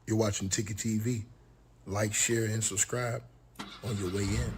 You're watching Ticket TV. Like, share, and subscribe on your way in.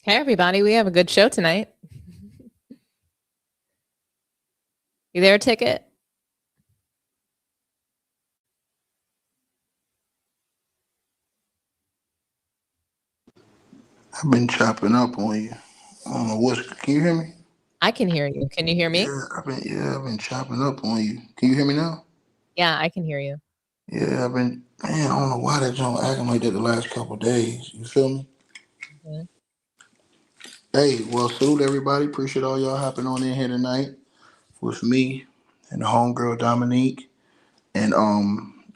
Hey, everybody. We have a good show tonight. You there, Ticket? I've been chopping up on you. I don't know what's. Can you hear me? I can hear you. Can you hear me? I've been chopping up on you. Can you hear me now? Yeah, I can hear you. Yeah, I've been. Man, I don't know why that joint acting like that the last couple of days. You feel me? Mhm. Hey, well, salute everybody. Appreciate all y'all hopping on in here tonight with me and the homegirl Dominique. And I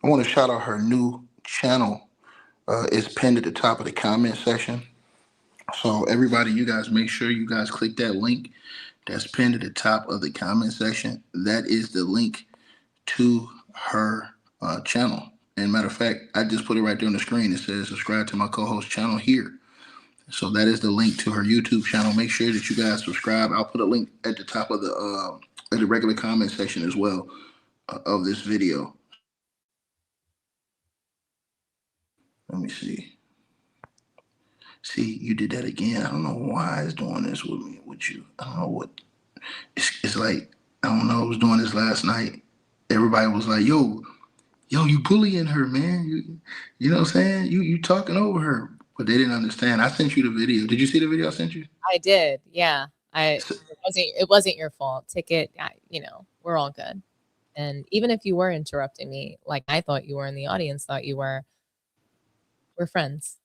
want to shout out her new channel. It's pinned at the top of the comment section. So everybody, you guys make sure you guys click that link that's pinned at the top of the comment section. That is the link to her channel. And matter of fact, I just put it right there on the screen. It says subscribe to my co-host channel here. So that is the link to her YouTube channel. Make sure that you guys subscribe. I'll put a link at the top of the regular comment section as well of this video. Let me see. See, you did that again. I don't know why it's doing this with me, with you. I don't know what. It's like, I don't know. I was doing this last night. Everybody was like, yo, you bullying her, man. You know what I'm saying? You talking over her. But they didn't understand. I sent you the video. Did you see the video I sent you? I did. Yeah. So, It wasn't your fault. Ticket, we're all good. And even if you were interrupting me, like I thought you were and the audience thought you were, we're friends.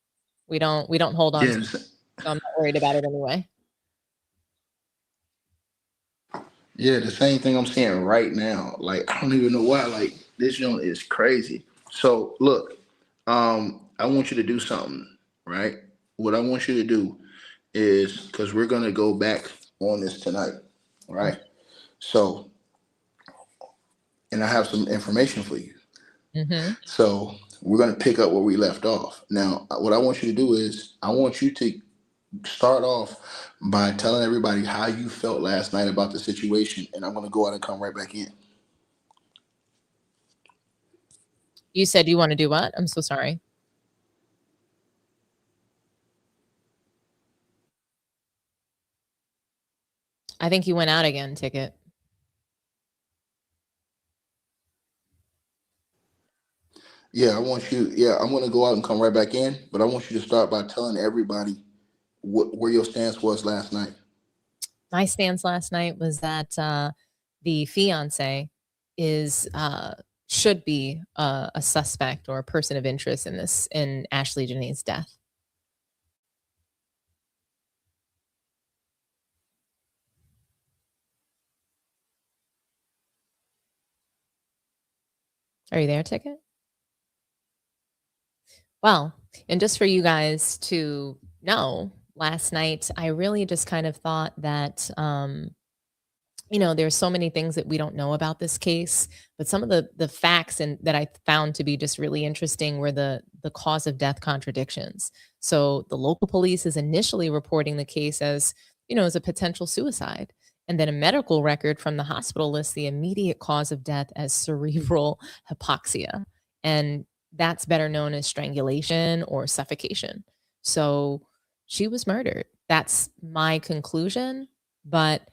We don't hold on yeah, to it, so I'm not worried about it anyway. the same thing I'm saying right now. Like, I don't even know why. Like, this joint is crazy. So look, I want you to do something, right? What I want you to do is, because we're gonna go back on this tonight, right? So, and I have some information for you. Mm-hmm. So we're gonna pick up where we left off. Now, what I want you to do is, I want you to start off by telling everybody how you felt last night about the situation, and I'm gonna go out and come right back in. You said you want to do what? I'm so sorry. I think you went out again, Ticket. Yeah, I want you. Yeah, I'm gonna go out and come right back in, but I want you to start by telling everybody where your stance was last night. My stance last night was that the fiance is should be a suspect or a person of interest in Ashlee Jenae's death. Are you there, Ticket? Well, and just for you guys to know, last night I really just kind of thought that there's so many things that we don't know about this case, but some of the facts and that I found to be just really interesting were the cause of death contradictions. So the local police is initially reporting the case as a potential suicide. And then a medical record from the hospital lists the immediate cause of death as cerebral hypoxia. And that's better known as strangulation or suffocation. So she was murdered. That's my conclusion. But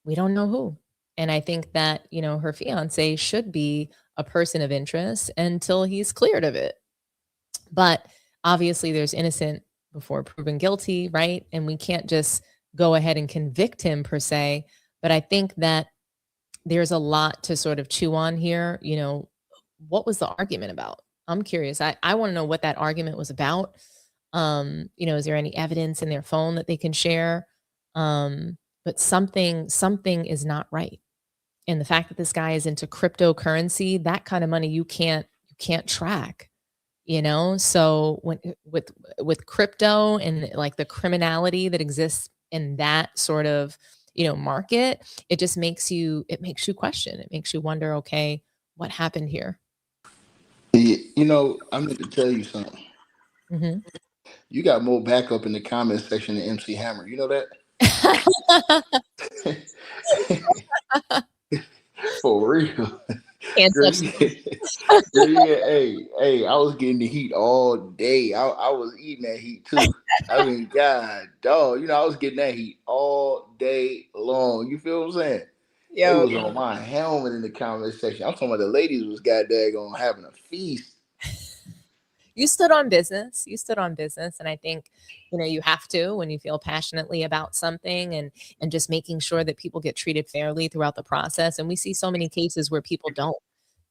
we don't know who. And I think that her fiance should be a person of interest until he's cleared of it. But obviously, there's innocent before proven guilty, right? And we can't just go ahead and convict him per se. But I think that there's a lot to sort of chew on here. What was the argument about? I'm curious. I want to know what that argument was about. Is there any evidence in their phone that they can share? But something is not right. And the fact that this guy is into cryptocurrency, that kind of money you can't track. So when with crypto and like the criminality that exists in that sort of market, it makes you question. It makes you wonder, okay, what happened here? I'm going to tell you something. Hmm. You got more backup in the comment section than MC Hammer. You know that? For real. Can't Girl, touch. hey, I was getting the heat all day. I was eating that heat too. I mean, God, dog, I was getting that heat all day long. You feel what I'm saying? They Yo, was on my helmet in the comment section. I'm talking about the ladies was goddamn having a feast. you stood on business. You stood on business, and I think you have to when you feel passionately about something, and just making sure that people get treated fairly throughout the process. And we see so many cases where people don't.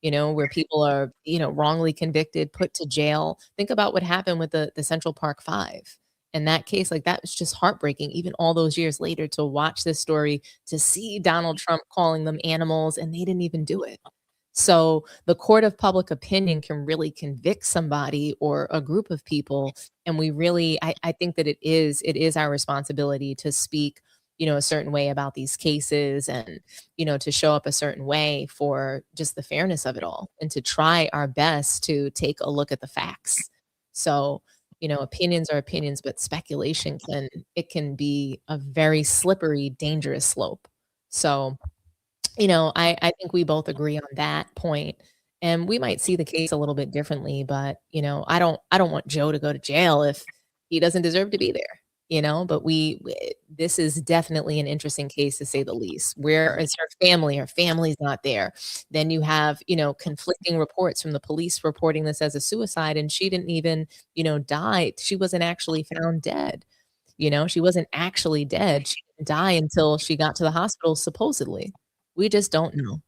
Where people are, wrongly convicted, put to jail. Think about what happened with the Central Park Five. In that case, like that was just heartbreaking, even all those years later, to watch this story, to see Donald Trump calling them animals, and they didn't even do it. So the court of public opinion can really convict somebody or a group of people. And I think that it is our responsibility to speak, a certain way about these cases, and, to show up a certain way for just the fairness of it all, and to try our best to take a look at the facts. So, opinions are opinions, but speculation can be a very slippery, dangerous slope. So, I think we both agree on that point, and we might see the case a little bit differently, but, I don't want Joe to go to jail if he doesn't deserve to be there, but this is definitely an interesting case, to say the least. Where is her family? Her family's not there. Then you have, conflicting reports from the police reporting this as a suicide, and she didn't even, die. She wasn't actually found dead. She wasn't actually dead. She didn't die until she got to the hospital, supposedly. We just don't know.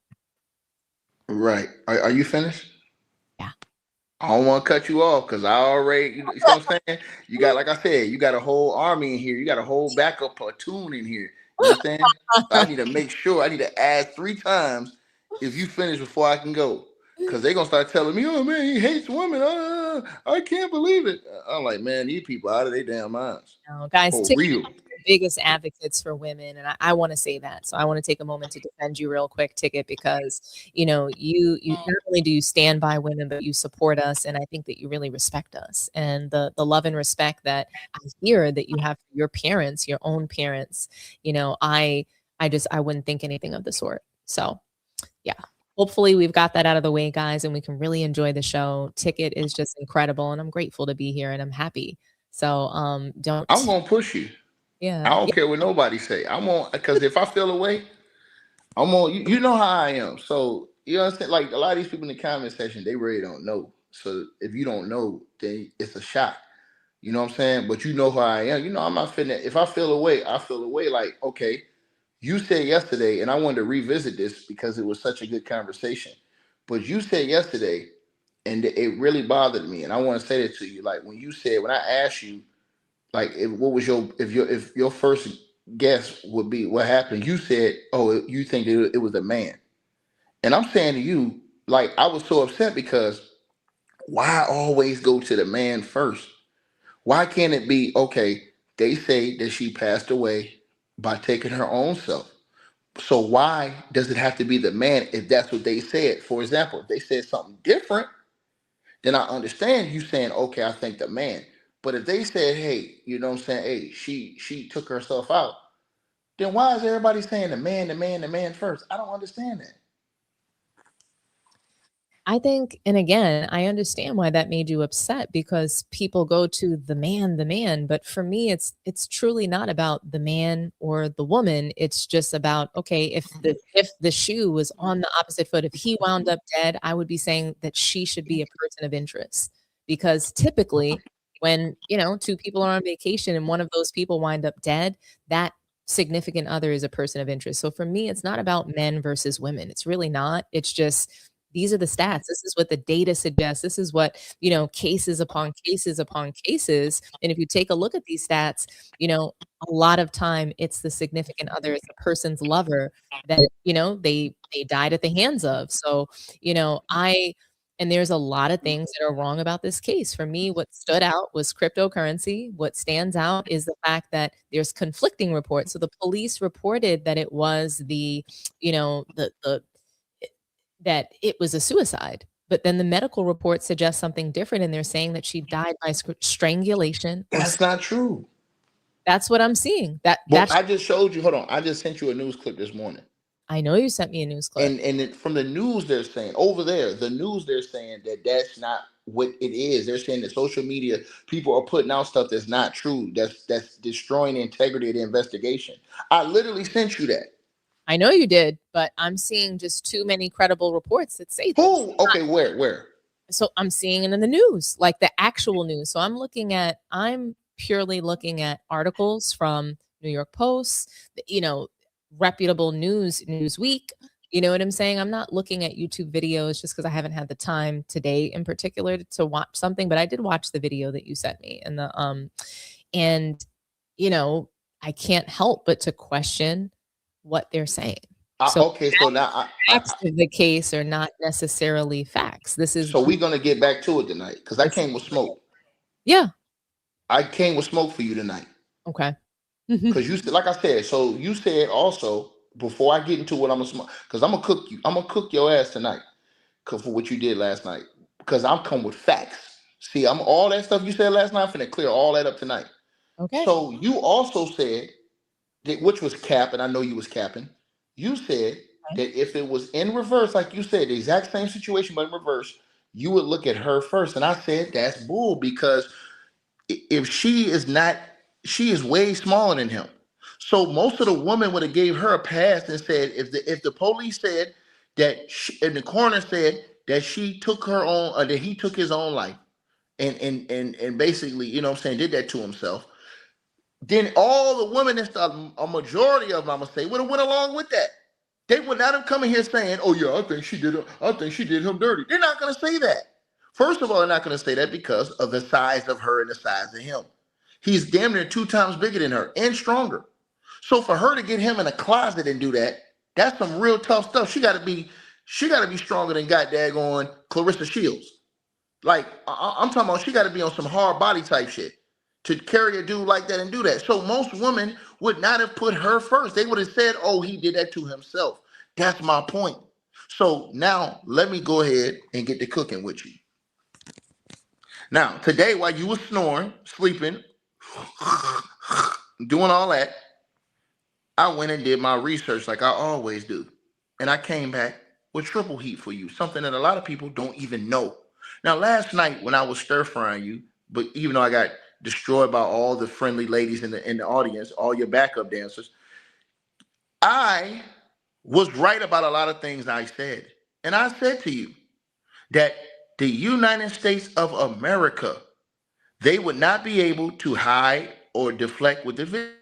Right. Are you finished? Yeah. I don't want to cut you off because I already, you see what I'm saying? You got, like I said, you got a whole army in here. You got a whole backup platoon in here. You understand? So I need to make sure, I need to ask 3 times if you finish before I can go. Because they're going to start telling me, oh, man, he hates women. I can't believe it. I'm like, man, these people out of their damn minds. No, guys, For real. biggest advocates for women, and I want to say that. So I want to take a moment to defend you real quick, Ticket, because you not only do you stand by women, but you support us, and I think that you really respect us, and the love and respect that I hear that you have for your parents, your own parents. I wouldn't think anything of the sort. So yeah. Hopefully we've got that out of the way, guys, and we can really enjoy the show. Ticket is just incredible, and I'm grateful to be here, and I'm happy. So I'm going to push you. Yeah. I don't care what nobody say. I'm on, because if I feel away, I'm on. You know how I am. So you understand. Like a lot of these people in the comment section, they really don't know. So if you don't know, then it's a shot. You know what I'm saying? But you know who I am. I'm not finna. If I feel away, I feel away. Like, okay, you said yesterday, and I wanted to revisit this because it was such a good conversation. But you said yesterday, and it really bothered me, and I want to say that to you. Like when I asked you, like, what was if your first guess would be what happened? You said, oh, you think that it was a man, and I'm saying to you, like, I was so upset because why always go to the man first? Why can't it be okay? They say that she passed away by taking her own self. So why does it have to be the man if that's what they said? For example, if they said something different, then I understand you saying, okay, I think the man. But if they said, hey, you know what I'm saying, hey, she took herself out, then why is everybody saying the man, the man, the man first? I don't understand that. I think, and again, I understand why that made you upset, because people go to the man, but for me it's truly not about the man or the woman. It's just about, okay, if the shoe was on the opposite foot, if he wound up dead, I would be saying that she should be a person of interest. Because typically when, two people are on vacation and one of those people wind up dead, that significant other is a person of interest. So for me, it's not about men versus women. It's really not. It's just these are the stats. This is what the data suggests. This is what, cases upon cases upon cases. And if you take a look at these stats, a lot of time it's the significant other, it's the person's lover that, they died at the hands of. So, and there's a lot of things that are wrong about this case. For me, what stood out was cryptocurrency. What stands out is the fact that there's conflicting reports. So the police reported that it was that it was a suicide. But then the medical report suggests something different, and they're saying that she died by strangulation. That's not true. That's what I'm seeing. Well, I just showed you. Hold on. I just sent you a news clip this morning. I know you sent me a news clip. And from the news, they're saying over there, they're saying that that's not what it is. They're saying that social media people are putting out stuff that's not true. That's destroying the integrity of the investigation. I literally sent you that. I know you did, but I'm seeing just too many credible reports that say who. Okay, where? So I'm seeing it in the news, like the actual news. So I'm purely looking at articles from New York Post, reputable Newsweek. You know what I'm saying? I'm not looking at YouTube videos just because I haven't had the time today in particular to watch something, but I did watch the video that you sent me and I can't help but to question what they're saying. So now facts of the case are not necessarily facts. So we're gonna get back to it tonight because I came with smoke. Yeah, I came with smoke for you tonight. Okay. Because you said, like I said, so you said also before I get into what I'm gonna smoke, because I'm gonna cook you. I'm gonna cook your ass tonight for what you did last night. Because I'm coming with facts. See, I'm all that stuff you said last night. I'm finna clear all that up tonight. Okay. So you also said that, which was cap, and I know you was capping. You said that if it was in reverse, like you said, the exact same situation but in reverse, you would look at her first. And I said that's bull because if she is way smaller than him. So most of the women would have gave her a pass and said if the police said that and the coroner said that she took her own that he took his own life and basically, did that to himself, then all the women a majority of them, I'm gonna say, would have went along with that. They would not have come in here saying, "Oh yeah, I think she did him dirty." They're not gonna say that. First of all, they're not gonna say that because of the size of her and the size of him. He's damn near 2 times bigger than her and stronger. So for her to get him in a closet and do that, that's some real tough stuff. She gotta be stronger than goddamn Clarissa Shields. Like I'm talking about, she gotta be on some hard body type shit to carry a dude like that and do that. So most women would not have put her first. They would have said, "Oh, he did that to himself." That's my point. So now let me go ahead and get to cooking with you. Now, today, while you were snoring, sleeping, doing all that, I went and did my research like I always do. And I came back with triple heat for you, something that a lot of people don't even know. Now, last night when I was stir frying you, but even though I got destroyed by all the friendly ladies in the audience, all your backup dancers, I was right about a lot of things I said. And I said to you that the United States of America, they would not be able to hide or deflect with the video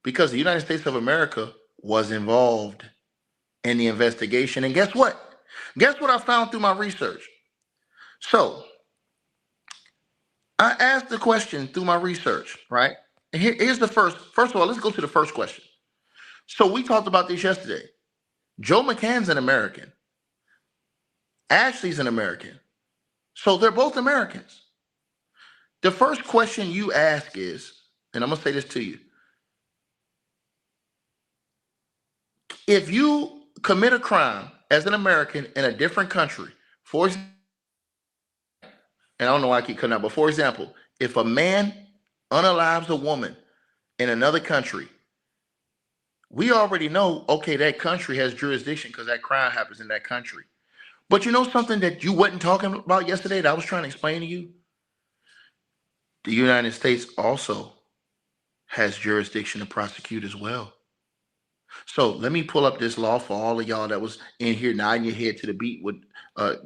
because the United States of America was involved in the investigation. And guess what? Guess what I found through my research? So I asked the question through my research, right? And here's the first of all, let's go to the first question. So we talked about this yesterday. Joe McCann's an American. Ashlee's an American. So they're both Americans. The first question you ask is, and I'm going to say this to you. If you commit a crime as an American in a different country, for example, and I don't know why I keep cutting out, but for example, if a man unalives a woman in another country, we already know, okay, that country has jurisdiction because that crime happens in that country. But you know something that you wasn't talking about yesterday that I was trying to explain to you? The United States also has jurisdiction to prosecute as well. So let me pull up this law for all of y'all that was in here nodding your head to the beat with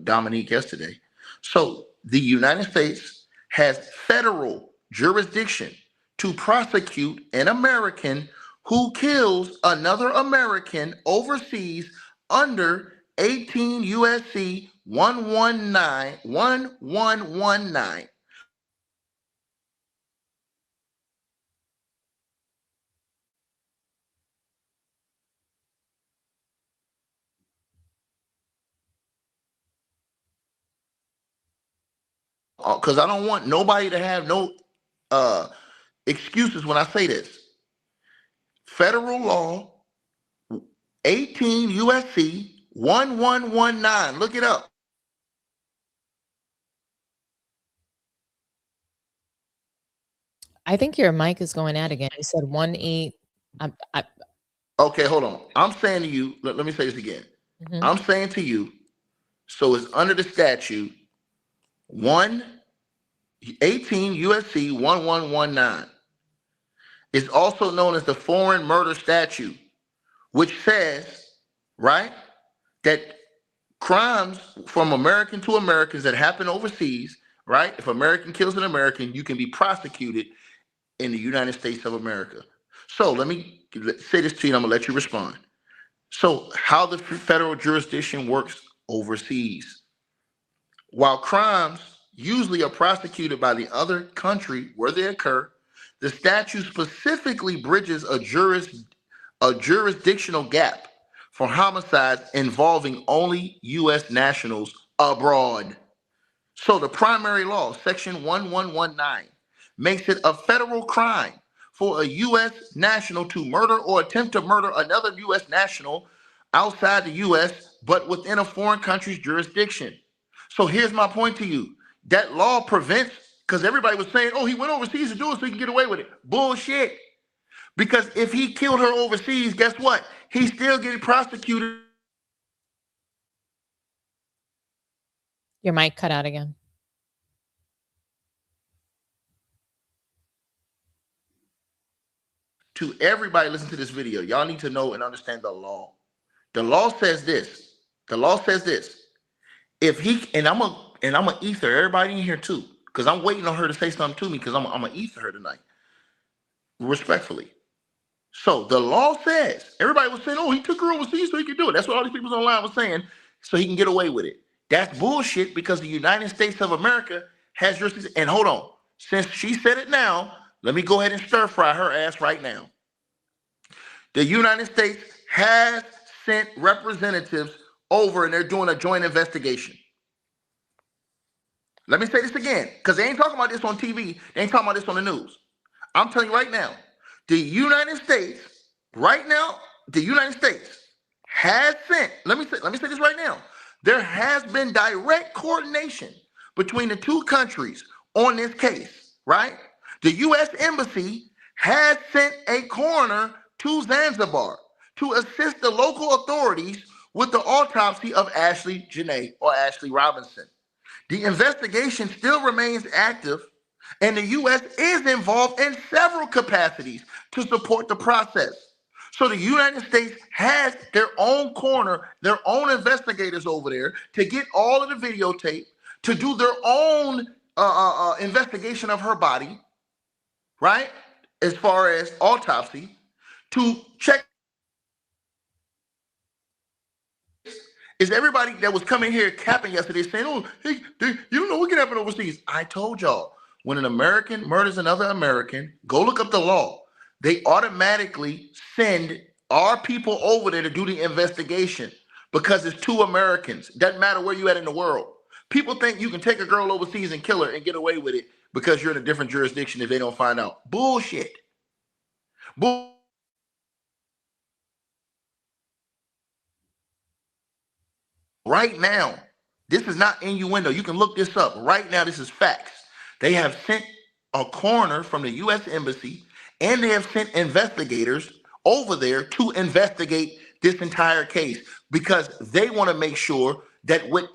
Dominique yesterday. So the United States has federal jurisdiction to prosecute an American who kills another American overseas under 18 USC 1119. Because I don't want nobody to have no excuses when I say this. Federal law 18 USC 1119. Look it up. I think your mic is going out again. You said 1-8. Okay, hold on. I'm saying to you, let me say this again. Mhm. I'm saying to you, so it's under the statute 18 USC 1119. It's also known as the Foreign Murder Statute, which says, right, that crimes from American to Americans that happen overseas, right? If American kills an American, you can be prosecuted in the United States of America. So let me say this to you, and I'm gonna let you respond. So how the federal jurisdiction works overseas. While crimes usually are prosecuted by the other country where they occur, the statute specifically bridges a jurisdictional gap for homicides involving only U.S. nationals abroad. So the primary law, section 1119, makes it a federal crime for a U.S. national to murder or attempt to murder another U.S. national outside the U.S., but within a foreign country's jurisdiction. So here's my point to you. That law prevents, because everybody was saying, oh, he went overseas to do it so he can get away with it. Bullshit. Because if he killed her overseas, guess what? He's still getting prosecuted. Your mic cut out again. To everybody listen to this video, y'all need to know and understand the law. The law says this. The law says this. If he, and I'm a ether everybody in here too, because I'm waiting on her to say something to me, because I'm a ether her tonight, respectfully. So the law says, everybody was saying, oh, he took her overseas so he could do it. That's what all these people online were saying, so he can get away with it. That's bullshit, because the United States of America has jurisdiction. And hold on, since she said it now, let me go ahead and stir fry her ass right now. The United States has sent representatives over and they're doing a joint investigation. Let me say this again, because they ain't talking about this on TV. They ain't talking about this on the news. I'm telling you right now, the United States, right now, the United States has sent, let me say this right now. There has been direct coordination between the two countries on this case, right? The U.S. Embassy has sent a coroner to Zanzibar to assist the local authorities with the autopsy of Ashlee Jenae or Ashlee Robinson. The investigation still remains active, and the U.S. is involved in several capacities to support the process. So the United States has their own coroner, their own investigators over there to get all of the videotape, to do their own investigation of her body, right? As far as autopsy, to check. Is everybody that was coming here capping yesterday saying, oh, hey, you don't know what can happen overseas. I told y'all, when an American murders another American, go look up the law. They automatically send our people over there to do the investigation because it's two Americans. Doesn't matter where you at in the world. People think you can take a girl overseas and kill her and get away with it because you're in a different jurisdiction if they don't find out. Bullshit. Right now, this is not innuendo. You can look this up. Right now, this is facts. They have sent a coroner from the U.S. Embassy, and they have sent investigators over there to investigate this entire case because they want to make sure that what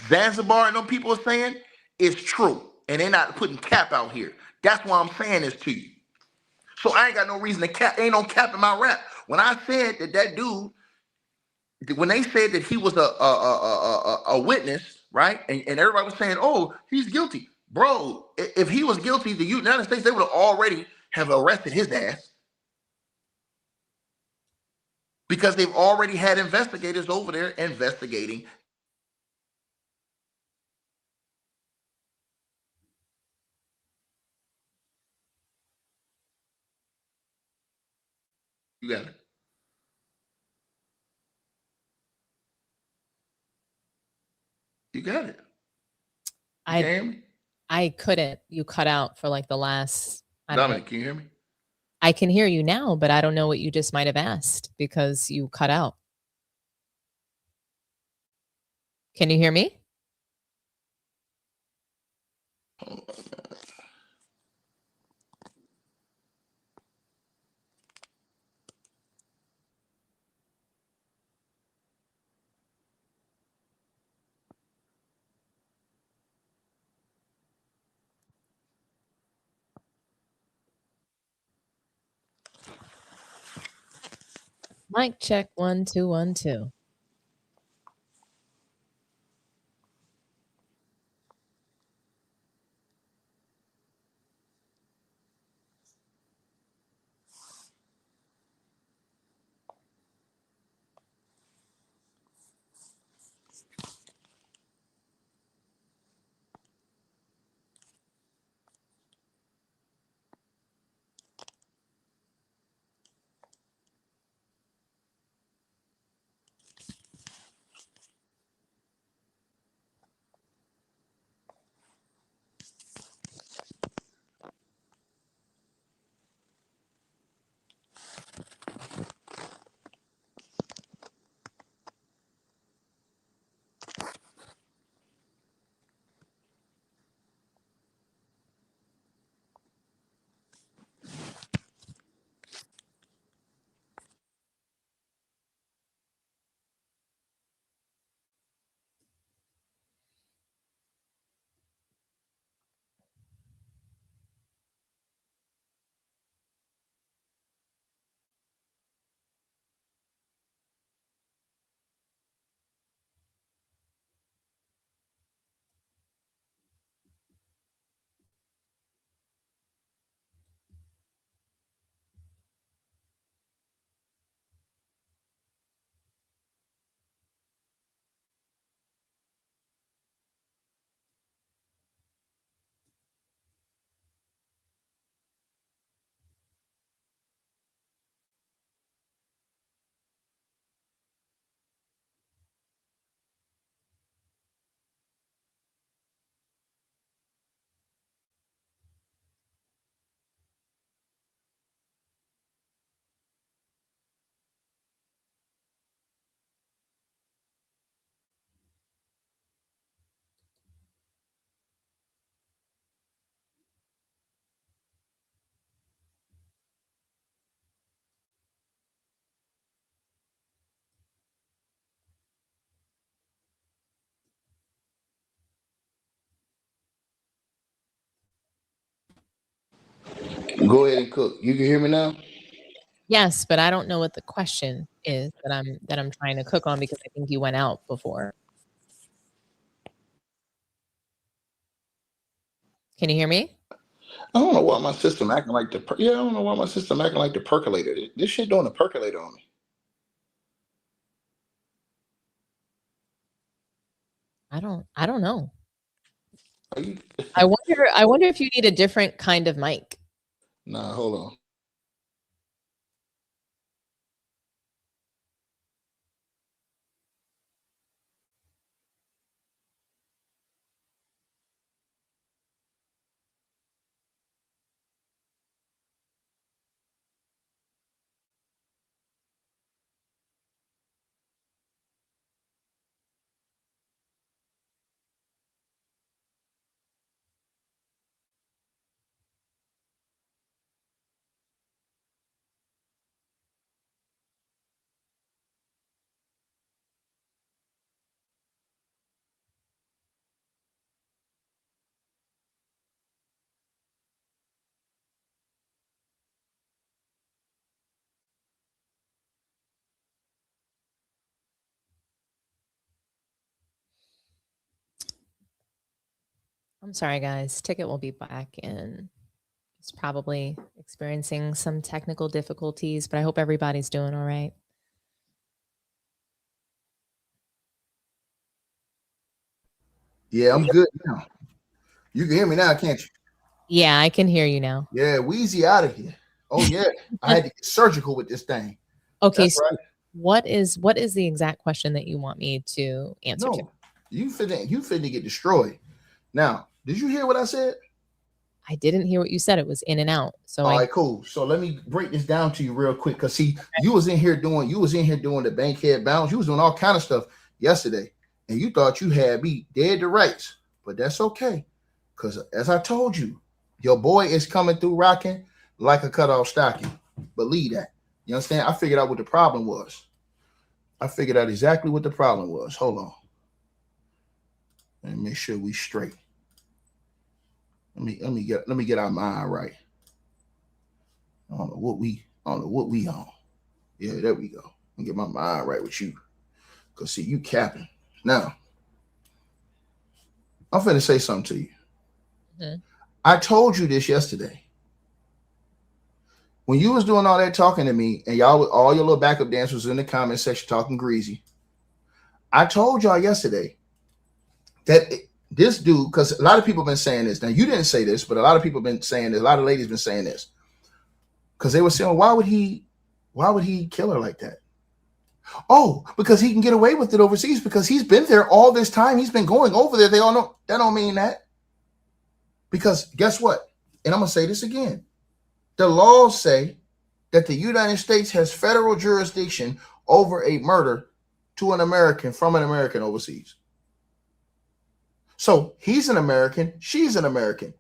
Zanzibar and them people are saying is true, and they're not putting cap out here. That's why I'm saying this to you. So I ain't got no reason to cap. Ain't no cap in my rap. When I said that dude, when they said that he was a witness, right? And everybody was saying, oh, he's guilty. Bro, if he was guilty, the United States, they would have already have arrested his ass because they've already had investigators over there investigating. You got it. You got it. You I can hear me? I couldn't. You cut out for like the last, I don't know. Dominic, can you hear me? I can hear you now, but I don't know what you just might have asked because you cut out. Can you hear me? Mic check 1 2 1 2. Go ahead and cook. You can hear me now? Yes, but I don't know what the question is that I'm trying to cook on because I think you went out before. Can you hear me? I don't know why my system acting like the I don't know why my system acting like the percolator. This shit doing a percolator on me. I don't know. Are you? I wonder if you need a different kind of mic. Nah, hold on. I'm sorry, guys. Ticket will be back in. It's probably experiencing some technical difficulties, but I hope everybody's doing all right. Yeah, I'm good now. You can hear me now, can't you? Yeah, I can hear you now. Yeah, Wheezy out of here. Oh yeah, I had to get surgical with this thing. Okay, That's so right. what is the exact question that you want me to answer to? No, you finna get destroyed. Now, did you hear what I said? I didn't hear what you said. It was in and out. So All right, cool. So let me break this down to you real quick. Cause see, you was in here doing the bankhead bounce. You was doing all kind of stuff yesterday, and you thought you had me dead to rights. But that's okay. Cause as I told you, your boy is coming through rocking like a cutoff stocking. Believe that. You understand? I figured out what the problem was. I figured out exactly what the problem was. Hold on. Let me make sure we straight. Let me get our mind right. I don't know what we on. Yeah, there we go. Let me get my mind right with you. Cause see, you capping. Now, I'm finna say something to you. Mm-hmm. I told you this yesterday. When you was doing all that talking to me, and all your little backup dancers in the comment section talking greasy, I told y'all yesterday that this dude, because a lot of people have been saying this. Now, you didn't say this, but a lot of people have been saying this. A lot of ladies been saying this. Because they were saying, why would he kill her like that? Oh, because he can get away with it overseas because he's been there all this time. He's been going over there. They all know that don't mean that. Because guess what? And I'm going to say this again. The laws say that the United States has federal jurisdiction over a murder to an American from an American overseas. So he's an American. She's an American.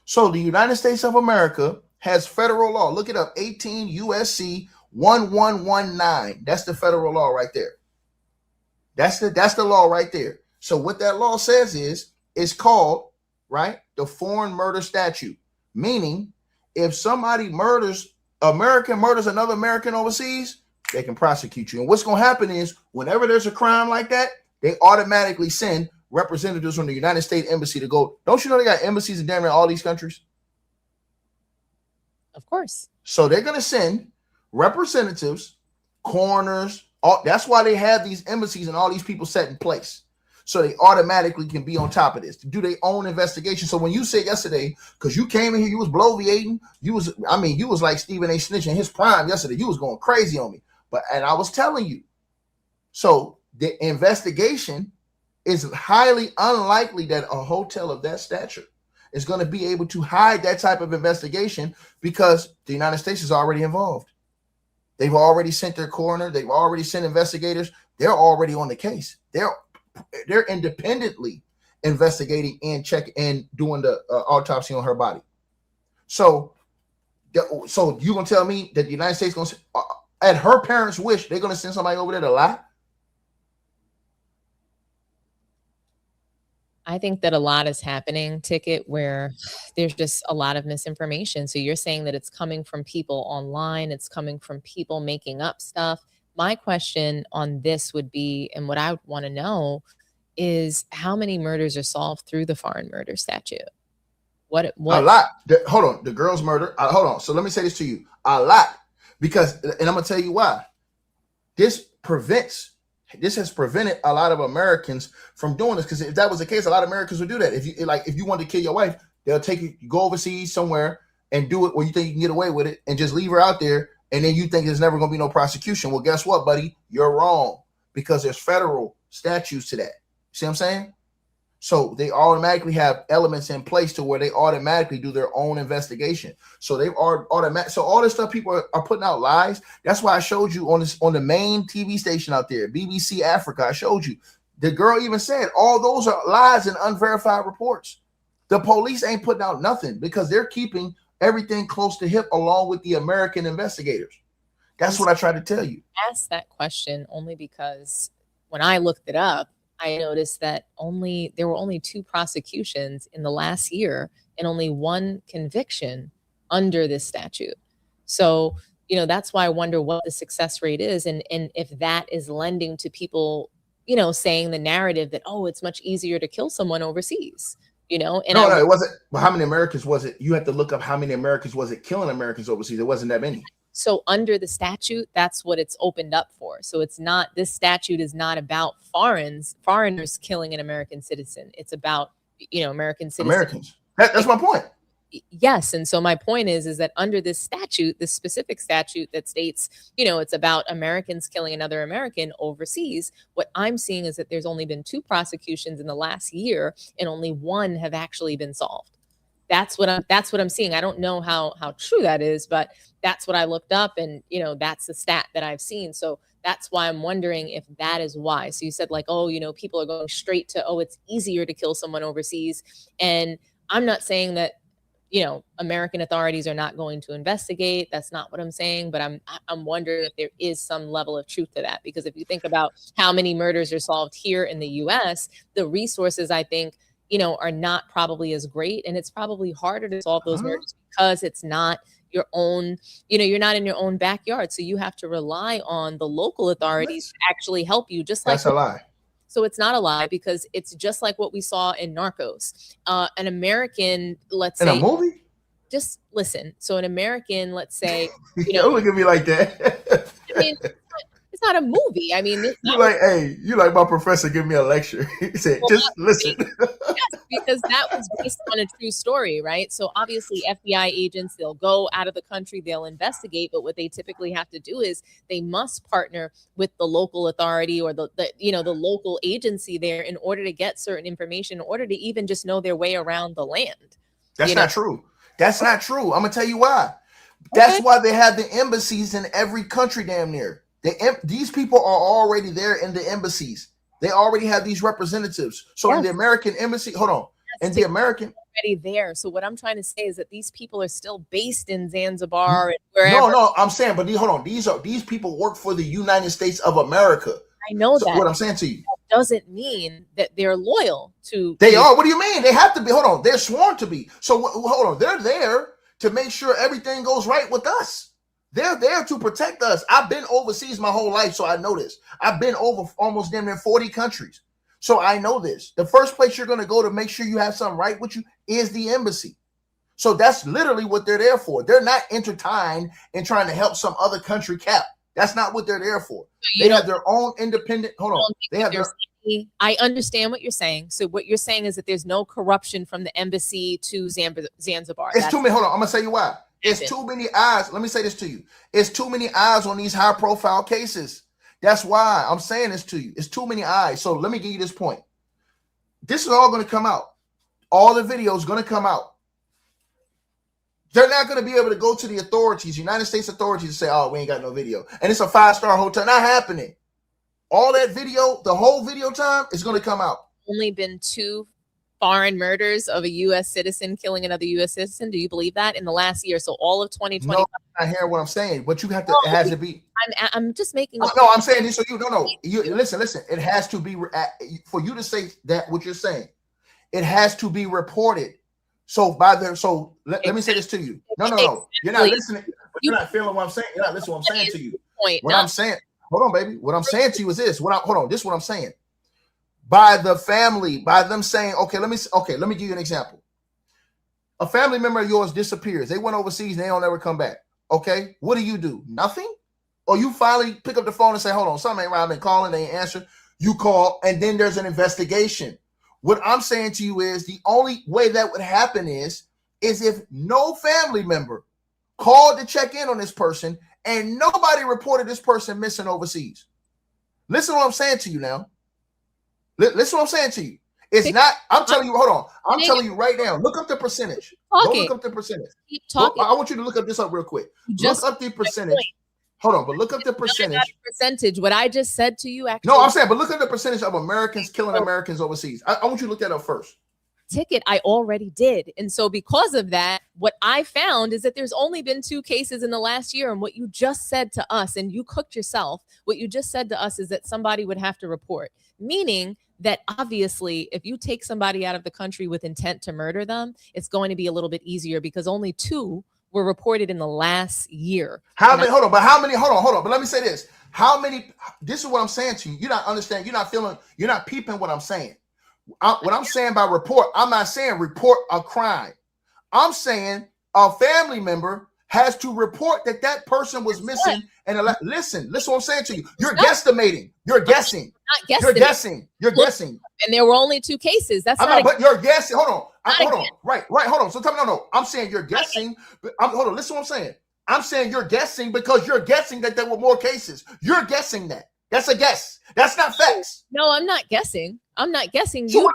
So the United States of America has federal law. Look it up. 18 USC 1119. That's the federal law right there. That's the law right there. So what that law says is it's called, right, the foreign murder statute, meaning if somebody murders another American overseas, they can prosecute you. And what's going to happen is whenever there's a crime like that, they automatically send representatives from the United States Embassy to go. Don't you know they got embassies in damn near all these countries? Of course. So they're going to send representatives, coroners. That's why they have these embassies and all these people set in place. So they automatically can be on top of this to do their own investigation. So when you said yesterday, because you came in here, you was bloviating, you was like Stephen A. Snitch in his prime yesterday. You was going crazy on me. And I was telling you. So the investigation is highly unlikely that a hotel of that stature is going to be able to hide that type of investigation because the United States is already involved. They've already sent their coroner. They've already sent investigators. They're already on the case. They're independently investigating and checking and doing the autopsy on her body. So you gonna tell me that the United States gonna at her parents' wish they're gonna send somebody over there to lie? I think that a lot is happening, Ticket, where there's just a lot of misinformation. So you're saying that it's coming from people online, it's coming from people making up stuff. My question on this would be, and what I would want to know is how many murders are solved through the foreign murder statute? What? A lot. Hold on. The girl's murder. Hold on. So let me say this to you. A lot. Because, and I'm going to tell you why. This has prevented a lot of Americans from doing this. Because if that was the case, a lot of Americans would do that. If you wanted to kill your wife, they'll take you, go overseas somewhere and do it where you think you can get away with it and just leave her out there. And then you think there's never going to be no prosecution. Well, guess what, buddy? You're wrong because there's federal statutes to that. See what I'm saying? So they automatically have elements in place to where they automatically do their own investigation. So they are automatic. So all this stuff people are putting out lies. That's why I showed you on the main TV station out there, BBC Africa. I showed you. The girl even said all those are lies and unverified reports. The police ain't putting out nothing because they're keeping everything close to hip along with the American investigators. That's what I tried to tell you. I asked that question only because when I looked it up, I noticed that there were only 2 prosecutions in the last year and only 1 conviction under this statute. So, that's why I wonder what the success rate is and if that is lending to people, saying the narrative that, oh, it's much easier to kill someone overseas. you know, and No, it wasn't. Well, how many Americans was it? You have to look up how many Americans was it killing Americans overseas. It wasn't that many. so under the statute, that's what it's opened up for. So it's not, this statute is not about foreigners killing an American citizen. It's about, you know, American citizens. Americans. That's my point. Yes. And so my point is that under this statute, this specific statute that states, you know, it's about Americans killing another American overseas, what I'm seeing is that there's only been 2 prosecutions in the last year and only 1 have actually been solved. That's what I'm seeing. I don't know how true that is, but that's what I looked up, and you know, that's the stat that I've seen. So that's why I'm wondering if that is why. So you said like, oh, you know, people are going straight to, oh, it's easier to kill someone overseas. And I'm not saying that, you know, American authorities are not going to investigate. That's not what I'm saying. But I'm wondering if there is some level of truth to that. Because if you think about how many murders are solved here in the US, the resources, I think, you know, are not probably as great. And it's probably harder to solve those murders because it's not your own, you know, you're not in your own backyard. So you have to rely on the local authorities to actually help you. Just like that's a lie. So it's not a lie, because it's just like what we saw in Narcos. An American, let's say, in a movie. Just listen. So an American, let's say, you Don't look at me like that. I mean, it's not a movie. I mean, you like, hey, you like my professor give me a lecture. He said, well, just listen. Yes, because that was based on a true story, right? So obviously FBI agents, they'll go out of the country, they'll investigate, but what they typically have to do is they must partner with the local authority or the you know, the local agency there in order to get certain information, in order to even just know their way around the land. That's not true. That's not true. I'm gonna tell you why. That's why they have the embassies in every country damn near. These people are already there in the embassies. They already have these representatives. So in the American embassy, hold on. And the American already there. So what I'm trying to say is that these people are still based in Zanzibar and wherever. No, I'm saying, but hold on. These people work for the United States of America. I know that. What I'm saying to you. That doesn't mean that they're loyal to. They are. What do you mean? They have to be. Hold on. They're sworn to be. So hold on. They're there to make sure everything goes right with us. They're there to protect us. I've been overseas my whole life, so I know this. I've been over almost damn near 40 countries. So I know this. The first place you're going to go to make sure you have something right with you is the embassy. So that's literally what they're there for. They're not intertwined in trying to help some other country cap. That's not what they're there for. So they have their own independent. Hold on. They have their. I understand what you're saying. So what you're saying is that there's no corruption from the embassy to Zanzibar. It's too many. Hold on. I'm going to tell you why. It's too many eyes. Let me say this to you. It's too many eyes on these high profile cases. That's why I'm saying this to you. It's too many eyes. So let me give you this point. This is all going to come out. All the videos going to come out. They're not going to be able to go to the authorities, United States authorities, and say, oh, we ain't got no video. And it's a 5-star hotel. Not happening. All that video, the whole video time is going to come out. Only been 2 foreign murders of a U.S. citizen killing another U.S. citizen. Do you believe that in the last year? So all of 2020. No, I'm not hearing what I'm saying, but you have to. It has to be. I'm just making. No, I'm saying this so you. No. You listen. It has to be for you to say that what you're saying. It has to be reported. So let me say this to you. No. You're not listening. You're not feeling what I'm saying. You're not listening to what I'm saying to you. What I'm saying. Hold on, baby. What I'm saying to you is this. Hold on. This is what I'm saying. By the family, by them saying, let me give you an example. A family member of yours disappears. They went overseas and they don't ever come back. Okay. What do? Nothing? Or you finally pick up the phone and say, hold on, something ain't right. I've been calling, they ain't answer. You call, and then there's an investigation. What I'm saying to you is the only way that would happen is if no family member called to check in on this person and nobody reported this person missing overseas. Listen to what I'm saying to you now. Listen what I'm saying to you. It's not, I'm telling you, hold on. I'm telling you right now, look up the percentage. Go look up the percentage. Keep talking. I want you to look up this up real quick. Look up the percentage. Hold on, but look up the percentage. What I just said to you, actually. No, I'm saying, but look at the percentage of Americans killing Americans overseas. I want you to look that up first. Ticket, I already did. And so because of that, what I found is that there's only been 2 cases in the last year. And what you just said to us, and you cooked yourself, what you just said to us is that somebody would have to report, meaning that obviously if you take somebody out of the country with intent to murder them, it's going to be a little bit easier because only 2 were reported in the last year. How many? Hold on. But let me say this. How many? This is what I'm saying to you. You're not understanding. You're not feeling. You're not peeping what I'm saying. What I'm saying by report, I'm not saying report a crime. I'm saying a family member has to report that that person was missing. And listen what I'm saying to you. You're guesstimating. You're guessing. You're guessing. You're guessing. And there were only 2 cases. That's not. But you're guessing. Hold on. Hold on. Right. Hold on. So tell me, no. I'm saying you're guessing. But hold on. Listen what I'm saying. I'm saying you're guessing because you're guessing that there were more cases. You're guessing that. That's a guess. That's not facts. No, I'm not guessing. I'm not guessing. So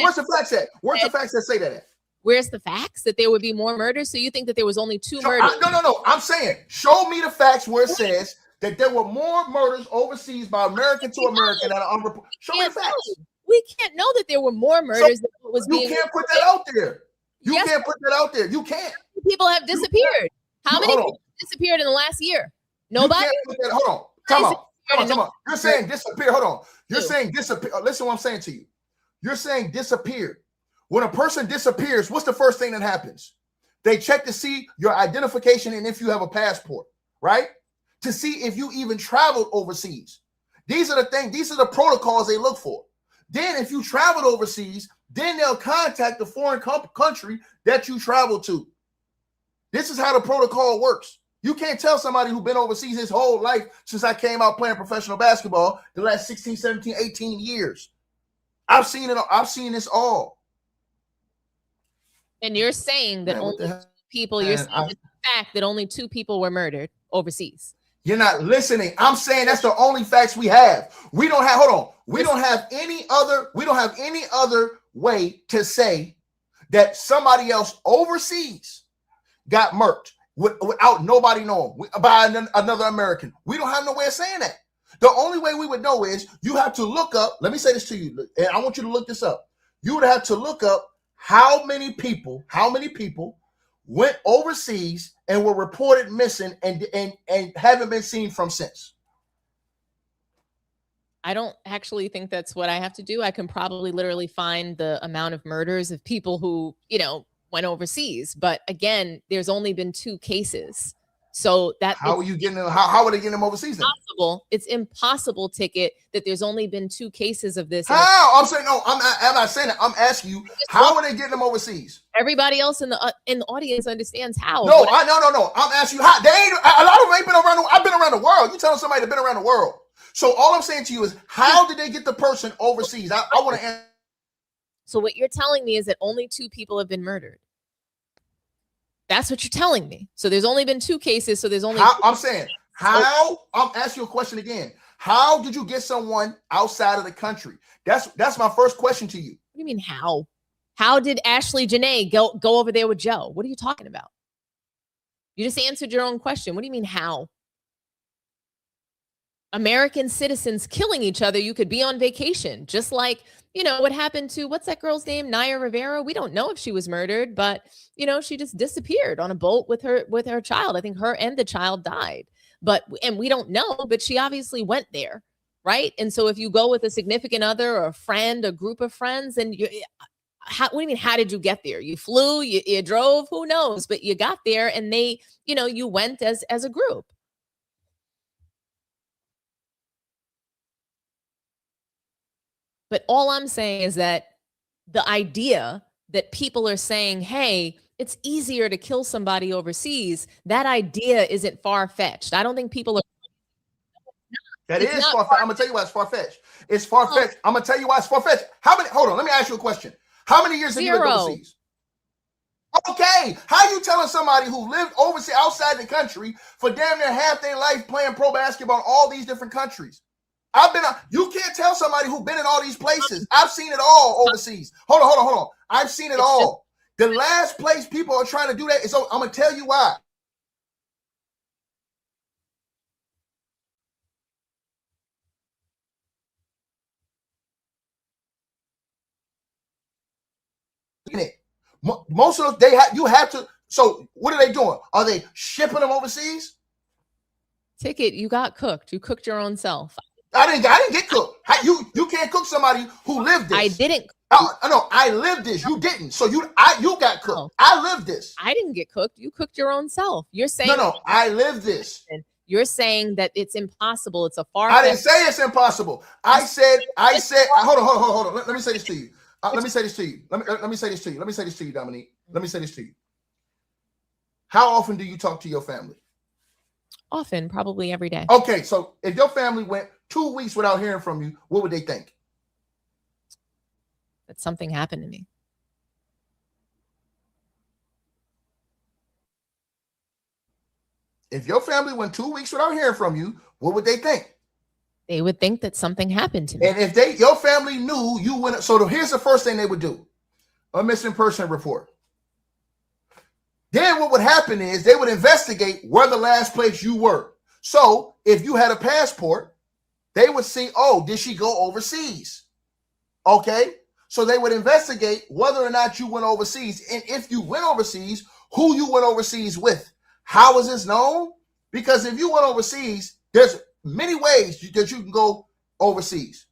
where's the facts at? Where's the facts that say that at? Where's the facts that there would be more murders? So you think that there was only 2 murders? No. I'm saying, show me the facts where it says that there were more murders overseas by American to American that are unreported. Show me the facts. We can't know that there were more murders than what was being. You can't put that out there. You can't put that out there. You can't. People have disappeared. How many people disappeared in the last year? Nobody. Hold on. Come on. You're saying disappear. Hold on. You're saying disappear. Listen to what I'm saying to you. You're saying disappeared. When a person disappears, what's the first thing that happens? They check to see your identification and if you have a passport, right? To see if you even traveled overseas. These are the things, these are the protocols they look for. Then if you traveled overseas, then they'll contact the foreign country that you traveled to. This is how the protocol works. You can't tell somebody who's been overseas his whole life since I came out playing professional basketball the last 16, 17, 18 years. I've seen it. I've seen this all. And you're saying that only 2 people, you're saying it's a fact that only 2 people were murdered overseas. You're not listening. I'm saying that's the only facts we have. We don't have, hold on. We don't have any other way to say that somebody else overseas got murked without nobody knowing by another American. We don't have no way of saying that. The only way we would know is you have to look up. Let me say this to you, and I want you to look this up. You would have to look up how many people went overseas and were reported missing and haven't been seen from since. I don't actually think that's what I have to do. I can probably literally find the amount of murders of people who, went overseas. But again, there's only been 2 cases. So that how are you getting them? How are they getting them overseas? It's impossible, Ticket, that there's only been 2 cases of this. How? I'm saying no. I'm not saying that. I'm asking you, how are they getting them overseas? Everybody else in the audience understands how. No. I'm asking you how. They ain't. A lot of them ain't been around. I've been around the world. You telling somebody that's been around the world. So all I'm saying to you is, how did they get the person overseas? I want to answer. So what you're telling me is that only 2 people have been murdered. That's what you're telling me. So there's only been 2 cases. So there's only. I'm saying how. I'm asking you a question again. How did you get someone outside of the country? That's my first question to you. What do you mean how? How did Ashlee Jenae go over there with Joe? What are you talking about? You just answered your own question. What do you mean how? American citizens killing each other. You could be on vacation, just like, what happened to, what's that girl's name? Naya Rivera. We don't know if she was murdered, but she just disappeared on a boat with her child. I think her and the child died, and we don't know, but she obviously went there. Right. And so if you go with a significant other or a friend, a group of friends, then what do you mean? How did you get there? You flew, you drove, who knows, but you got there and they, you went as a group. But all I'm saying is that the idea that people are saying, hey, it's easier to kill somebody overseas, that idea isn't far-fetched. I don't think people are. That is far-fetched. I'm going to tell you why it's far-fetched. It's far-fetched. I'm going to tell you why it's far-fetched. Hold on, let me ask you a question. How many years have you lived overseas? Okay. How you telling somebody who lived overseas, outside the country, for damn near half their life playing pro basketball in all these different countries? You can't tell somebody who's been in all these places. I've seen it all overseas. Hold on. I've seen it all. The last place people are trying to do that is, I'm going to tell you why. Most of them, you have to. So what are they doing? Are they shipping them overseas? Ticket, you got cooked. You cooked your own self. I didn't get cooked. You can't cook somebody who lived this. I didn't. No, I lived this. You didn't. So you got cooked. No. I lived this. I didn't get cooked. You cooked your own self. You're saying no. I lived this. You're saying that it's impossible. It's a far. I didn't say it's impossible. I said. Hold on. Let me say this to you. Let me say this to you. Let me say this to you. Let me say this to you, Dominique. Let me say this to you. How often do you talk to your family? Often, probably every day. Okay, so if your family went 2 weeks without hearing from you, what would they think? That something happened to me. If your family went 2 weeks without hearing from you, what would they think? They would think that something happened to me. And if your family knew you went, so here's the first thing they would do: a missing person report. Then what would happen is they would investigate where the last place you were. So if you had a passport, they would see, oh, did she go overseas? Okay. So they would investigate whether or not you went overseas. And if you went overseas, who you went overseas with. How is this known? Because if you went overseas, there's many ways that you can go overseas.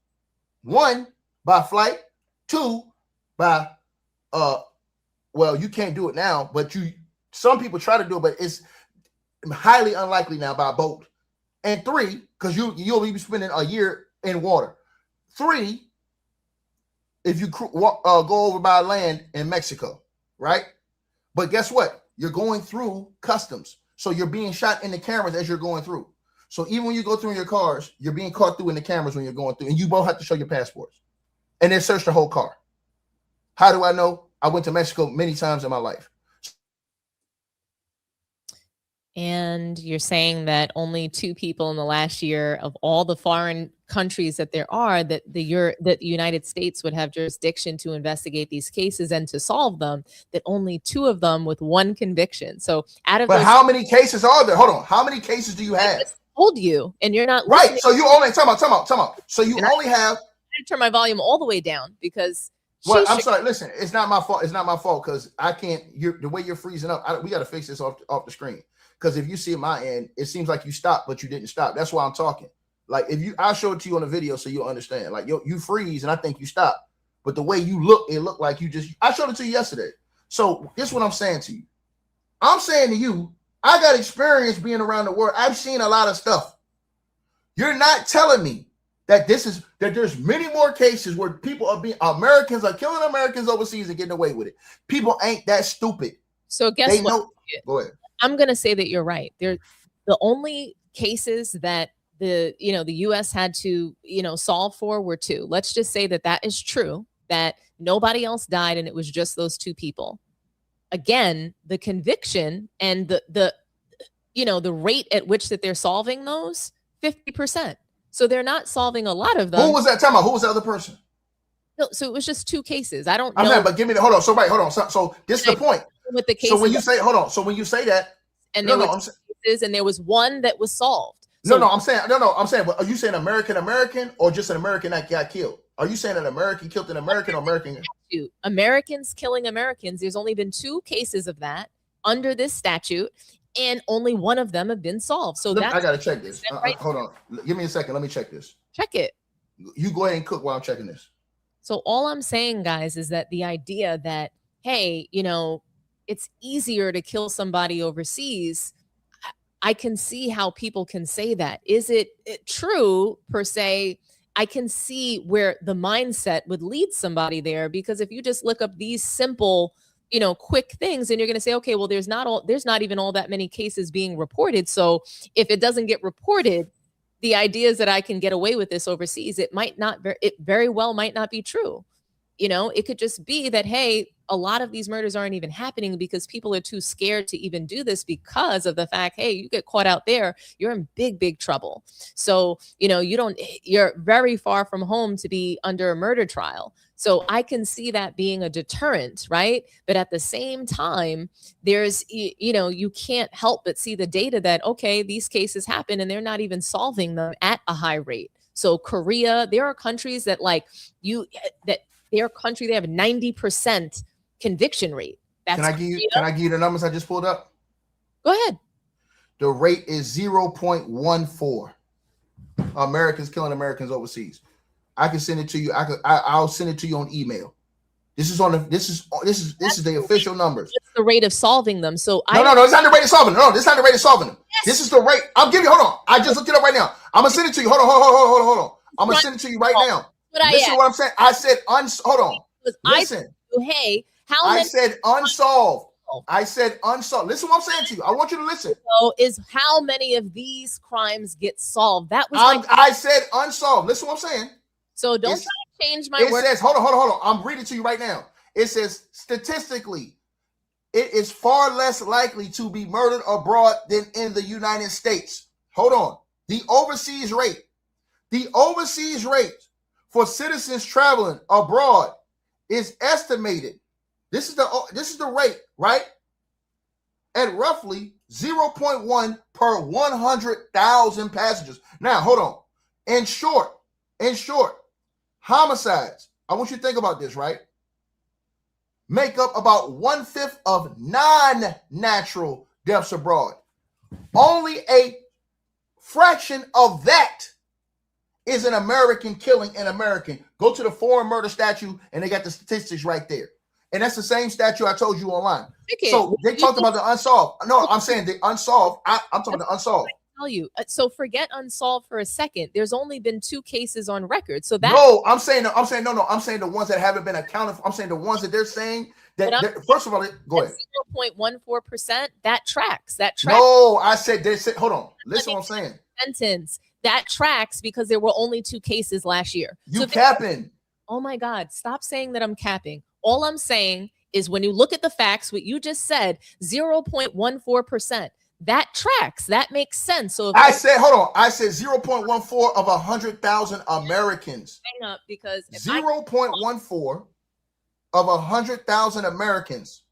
One, by flight. Two, by, well, you can't do it now, but some people try to do it, but it's highly unlikely now, by boat. And three, because you'll be spending a year in water. Three, if you go over by land in Mexico, right? But guess what? You're going through customs. So you're being shot in the cameras as you're going through. So even when you go through in your cars, you're being caught through in the cameras when you're going through. And you both have to show your passports. And they search the whole car. How do I know? I went to Mexico many times in my life. And you're saying that only 2 people in the last year of all the foreign countries that there are, that the United States would have jurisdiction to investigate these cases and to solve them, that only 2 of them with 1 conviction. So out of But how many cases are there? Hold on. How many cases do you have? I just told you, and you're not right. listening. So you only time out. So you only have. I turn my volume all the way down because. Well, I'm sorry. Listen, it's not my fault. It's not my fault because I can't. The way you're freezing up. We got to fix this off the screen. Because if you see my end, it seems like you stopped, but you didn't stop. That's why I'm talking. Like I'll show it to you on the video so you'll understand. Like you freeze and I think you stop, but the way you look, it looked like I showed it to you yesterday. So this is what I'm saying to you. I'm saying to you, I got experience being around the world. I've seen a lot of stuff. You're not telling me that there's many more cases where Americans are killing Americans overseas and getting away with it. People ain't that stupid. So guess what? Go ahead. I'm going to say that you're right. The only cases that the U.S. had to, solve for were 2. Let's just say that is true, that nobody else died and it was just those 2 people. Again, the conviction and the rate at which that they're solving those, 50%. So they're not solving a lot of them. Who was that? Tell me, who was the other person? No, so it was just 2 cases. I don't know. But give me hold on. So this is the point. With the cases. So when you say, hold on. So when you say that, and there were cases, and there was 1 that was solved. So, I'm saying, but are you saying American or just an American that got killed? Are you saying an American killed an American or American? Americans killing Americans. There's only been 2 cases of that under this statute, and only 1 of them have been solved. So I gotta check this. Hold on. Give me a second. Let me check this. Check it. You go ahead and cook while I'm checking this. So all I'm saying, guys, is that the idea that, hey, it's easier to kill somebody overseas. I can see how people can say that. Is it true per se? I can see where the mindset would lead somebody there, because if you just look up these simple, quick things, and you're going to say, okay, well, there's not even all that many cases being reported. So if it doesn't get reported, the idea is that I can get away with this overseas. It very well might not be true. It could just be that, hey, a lot of these murders aren't even happening because people are too scared to even do this because of the fact, hey, you get caught out there, you're in big, big trouble. So, you're very far from home to be under a murder trial. So I can see that being a deterrent, right? But at the same time, there's, you can't help but see the data that, okay, these cases happen and they're not even solving them at a high rate. So Korea, there are countries that their country, they have 90% conviction rate. Can I give you the numbers I just pulled up? Go ahead. The rate is 0.14. Americans killing Americans overseas. I can send it to you. I'll send it to you on email. This is the official numbers. It's the rate of solving them. So no, it's not the rate of solving them. No, this is not the rate of solving them. Yes. This is the rate. I'll give you. Hold on. I just looked it up right now. I'm gonna send it to you. Hold on. I'm gonna send it to you right now. Listen to what I'm saying. I said, hold on. because Listen, hey, how I many said unsolved. I said unsolved. Listen what I'm saying to you. I want you to listen. is how many of these crimes get solved? That was my I said unsolved. Listen what I'm saying. So don't try to change my word. word. It says, hold on. I'm reading to you right now. It says, statistically, it is far less likely to be murdered abroad than in the United States. Hold on. The overseas rate for citizens traveling abroad is estimated. This is the rate, right? At roughly 0.1 per 100,000 passengers. Now, hold on. In short, homicides, I want you to think about this, right? Make up about 1/5 of non-natural deaths abroad. Only a fraction of that is an American killing an American. Go to the foreign murder statute and they got the statistics right there. And that's the same statute I told you online. Okay. So they talked about the unsolved. No, I'm saying the unsolved. I'm talking about the unsolved. Tell you. So forget unsolved for a second. There's only been 2 cases on record. So that I'm saying the ones that haven't been accounted for. I'm saying the ones that they're saying that first of all, go ahead. 0.14%, that tracks. No, I said they said, hold on. Listen what I'm saying. Sentence. That tracks because there were only 2 cases last year. You capping. Oh my God, stop saying that I'm capping. All I'm saying is when you look at the facts, what you just said, 0.14%. That tracks. That makes sense. So if I said 0.14 of 100,000 Americans. Hang up because 0.14 of 100,000 Americans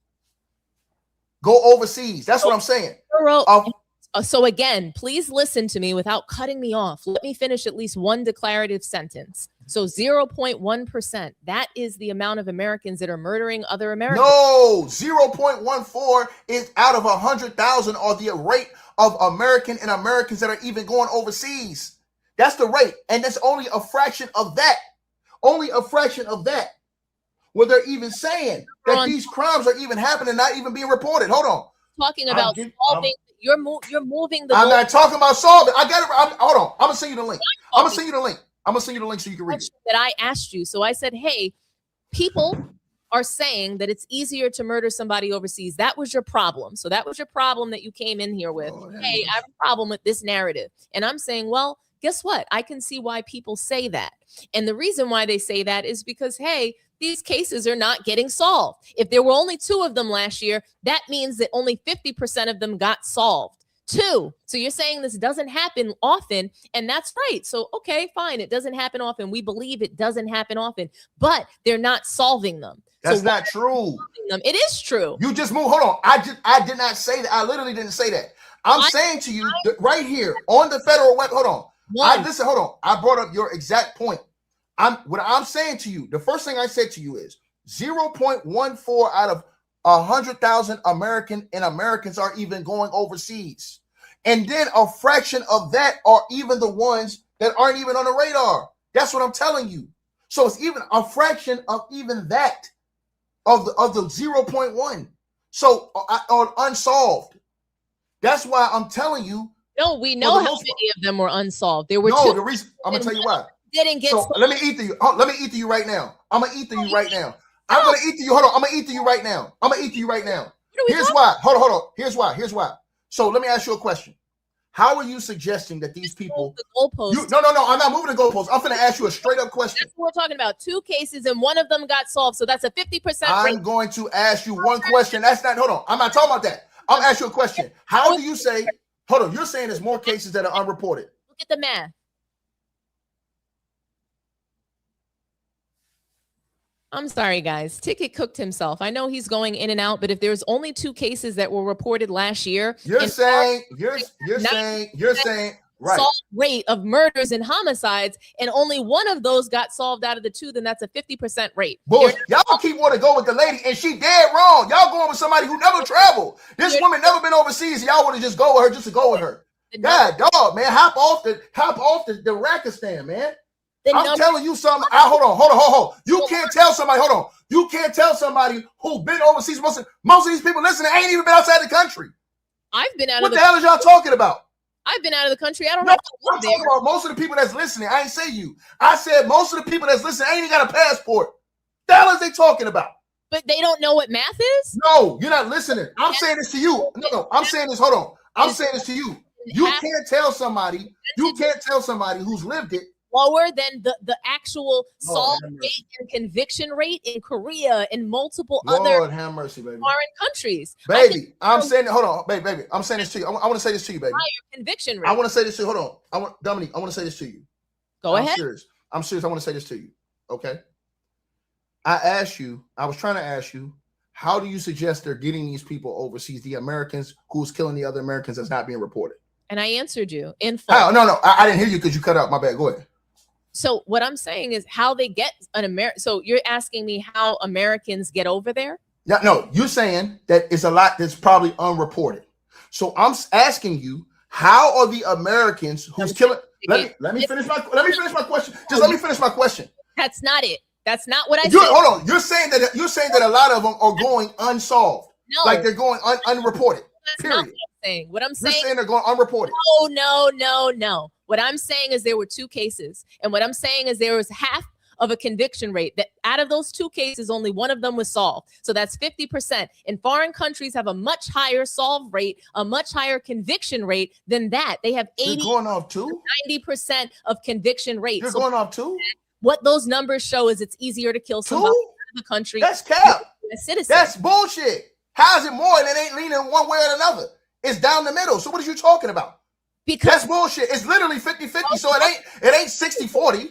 go overseas. That's what I'm saying. So again, please listen to me without cutting me off. Let me finish at least one declarative sentence. So 0.1%, that is the amount of Americans that are murdering other Americans. No, 0.14 is out of 100,000 or the rate of Americans that are even going overseas. That's the rate. And that's only a fraction of that. Only a fraction of that. Where they're even saying that these crimes are even happening, not even being reported. Hold on. Talking about solving. You're moving the. I'm not talking about solving. I got it. Hold on. I'm gonna send you the link. I'm gonna send you the link so you can read it. That I asked you. So I said, hey, people are saying that it's easier to murder somebody overseas. That was your problem. So that was your problem that you came in here with. Hey, I have a problem with this narrative. And I'm saying, well, guess what? I can see why people say that. And the reason why they say that is because, hey, these cases are not getting solved. If there were only 2 of them last year, that means that only 50% of them got solved. 2. So you're saying this doesn't happen often, and that's right. So, okay, fine. It doesn't happen often. We believe it doesn't happen often, but they're not solving them. That's not true. It is true. You just moved. Hold on. I did not say that. I literally didn't say that. I'm saying to you right here on the federal web. Hold on. Hold on. I brought up your exact point. What I'm saying to you, the first thing I said to you is 0.14 out of 100,000 Americans are even going overseas. And then a fraction of that are even the ones that aren't even on the radar. That's what I'm telling you. So it's even a fraction of even that of the 0.1. So unsolved. That's why I'm telling you. No, we know how many of them were unsolved. There were the reason I'm gonna tell you why. Didn't get so let me eat to you. Let me eat to you right now. I'm gonna eat to you right now. I'm gonna eat to you. Hold on. I'm gonna eat to you right now. Here's why. Hold on. Here's why. So let me ask you a question. How are you suggesting that these people? The goalposts. No. I'm not moving the goalposts. I'm gonna ask you a straight up question. That's what we're talking about. 2 cases and one of them got solved. So that's a 50%. I'm going to ask you one question. That's not. Hold on. I'm not talking about that. I'm gonna ask you a question. How do you say? Hold on. You're saying there's more cases that are unreported. Look at the math. I'm sorry, guys. Ticket cooked himself. I know he's going in and out, but if there's only 2 cases that were reported last year, you're saying right. Solved rate of murders and homicides, and only one of those got solved out of the 2, then that's a 50% rate. Boy, y'all keep wanting to go with the lady, and she dead wrong. Y'all going with somebody who never traveled. This woman never been overseas. And y'all want to just go with her just to go with her. God, dog, man, hop off the Rakistan, man. I'm telling you something. Hold on. You can't tell somebody. Hold on. You can't tell somebody who's been overseas. Most of these people listening ain't even been outside the country. I've been out of the hell is y'all talking about? I've been out of the country. I don't know. I'm talking about most of the people that's listening. I ain't say you. I said most of the people that's listening ain't even got a passport. The hell is they talking about? But they don't know what math is? No, you're not listening. I'm saying this to you. No, I'm saying this. Hold on. I'm saying this to you. You can't tell somebody. You can't tell somebody who's lived it. Lower than the actual solve rate and conviction rate in Korea and multiple other have mercy, baby. foreign countries. Baby, I'm saying, hold on, baby. I'm saying this to you. I want to say this to you, baby. Higher conviction rate. I want to say this to you. Hold on. Dominique, I want to say this to you. Go ahead. I'm serious. I want to say this to you. Okay. I was trying to ask you, how do you suggest they're getting these people overseas, the Americans who's killing the other Americans that's not being reported? And I answered you in full. Oh, no, I didn't hear you because you cut out. My bad. Go ahead. So what I'm saying is how they get an American. So you're asking me how Americans get over there? Yeah, no, you're saying that it's a lot that's probably unreported. So I'm asking you, how are the Americans who's killing? Let me finish my question. Just let me finish my question. That's not it. That's not what I said. Hold on. You're saying that a lot of them are going unsolved. No. Like they're going unreported. That's period. not what I'm saying. What I'm saying, you're saying they're going unreported. No. What I'm saying is there were 2 cases. And what I'm saying is there was half of a conviction rate that out of those 2 cases, only one of them was solved. So that's 50%. And foreign countries have a much higher solve rate, a much higher conviction rate than that. They have 90% of conviction rate. You're going off too? What those numbers show is it's easier to kill somebody in the country. That's cap. A citizen. That's bullshit. How is it more and it ain't leaning one way or another? It's down the middle. So what are you talking about? Because that's bullshit. It's literally 50-50. So it ain't 60-40.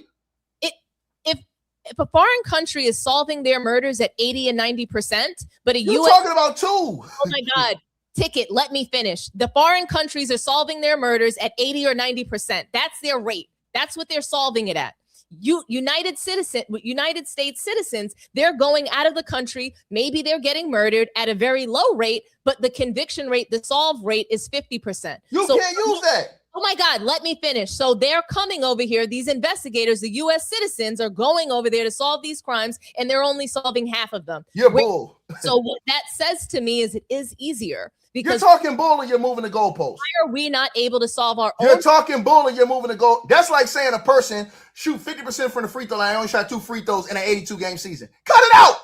If a foreign country is solving their murders at 80 and 90%, but You're talking about 2. Oh my God. Ticket, let me finish. The foreign countries are solving their murders at 80 or 90%. That's their rate. That's what they're solving it at. United States citizens, they're going out of the country. Maybe they're getting murdered at a very low rate, but the conviction rate, the solve rate is 50%. You can't use that. Oh my God, let me finish. So they're coming over here. These investigators, the U.S. citizens, are going over there to solve these crimes, and they're only solving half of them. You're bull. So what that says to me is it is easier. Because you're talking bull and you're moving the goalposts. Why are we not able to solve our own? You're talking bull and you're moving the goal. That's like saying a person shoot 50% from the free throw line, only shot 2 free throws in an 82-game season. Cut it out.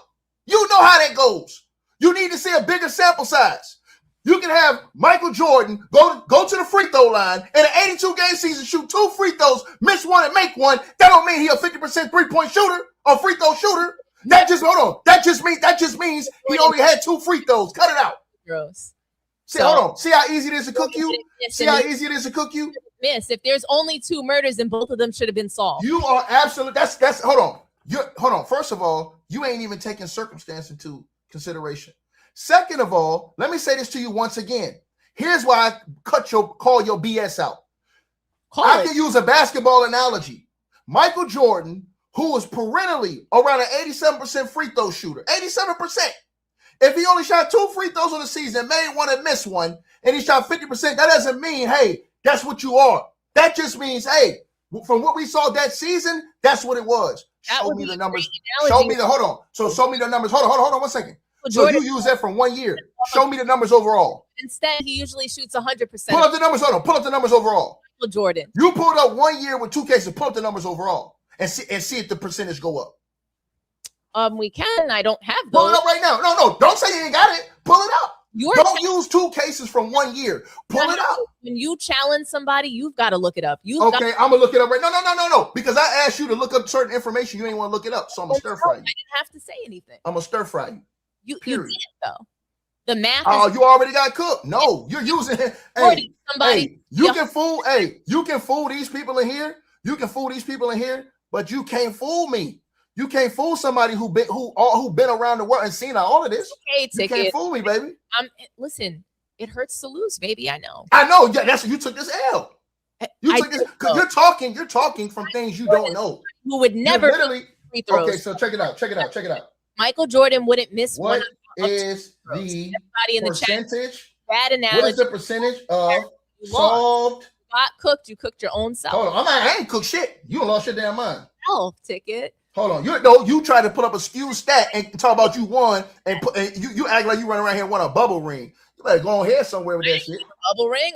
You know how that goes. You need to see a bigger sample size. You can have Michael Jordan go to the free throw line in an 82-game season, shoot 2 free throws, miss 1 and make 1. That don't mean he a 50% three-point shooter or free throw shooter. That just means he only had 2 free throws. Cut it out. Gross. See, hold on. See how easy it is to cook you? See how easy it is to cook you? Miss, if there's only 2 murders and both of them should have been solved. You are absolutely, that's, hold on. First of all, you ain't even taking circumstance into consideration. Second of all, let me say this to you once again. Here's why I call your BS out. I can use a basketball analogy. Michael Jordan, who was perennially around an 87% free throw shooter, 87%. If he only shot 2 free throws on the season, made 1 and missed 1, and he shot 50%, that doesn't mean, hey, that's what you are. That just means, hey, from what we saw that season, that's what it was. Show me the numbers. Show me the, hold on. So show me the numbers. Hold on 1 second. So you use that from 1 year. Show me the numbers overall. Instead, he usually shoots 100%. Pull up the numbers. Hold on. Pull up the numbers overall. Jordan. You pulled up 1 year with 2 cases. Pull up the numbers overall and see if the percentage go up. We can. I don't have those. Pull it up right now. No. Don't say you ain't got it. Pull it up. Don't use 2 cases from 1 year. Pull it up. When you challenge somebody, you've got to look it up. I'm gonna look it up right. No. Because I asked you to look up certain information. You ain't want to look it up, so I'm gonna stir fry you. I didn't have to say anything. I'm gonna stir fry you. You did though. The math. Oh, you already got cooked. No, you're using. You can fool these people in here. But you can't fool me. You can't fool somebody who been around the world and seen all of this. Okay, you can't fool me, baby. Listen, it hurts to lose, baby. I know. Yeah, that's what you took this L. You took this because you're talking from things you don't know. Who would never free throws. Okay, so check it out. Michael Jordan wouldn't miss what is the percentage? Bad analogy. What is the percentage of solved? Got cooked. You cooked your own self. Hold on, I ain't cooked shit. You lost your damn mind. Ticket. Hold on, you try to put up a skewed stat and talk about you won, and you act like you run around here and won a bubble ring. You better go ahead somewhere with that shit. Bubble ring.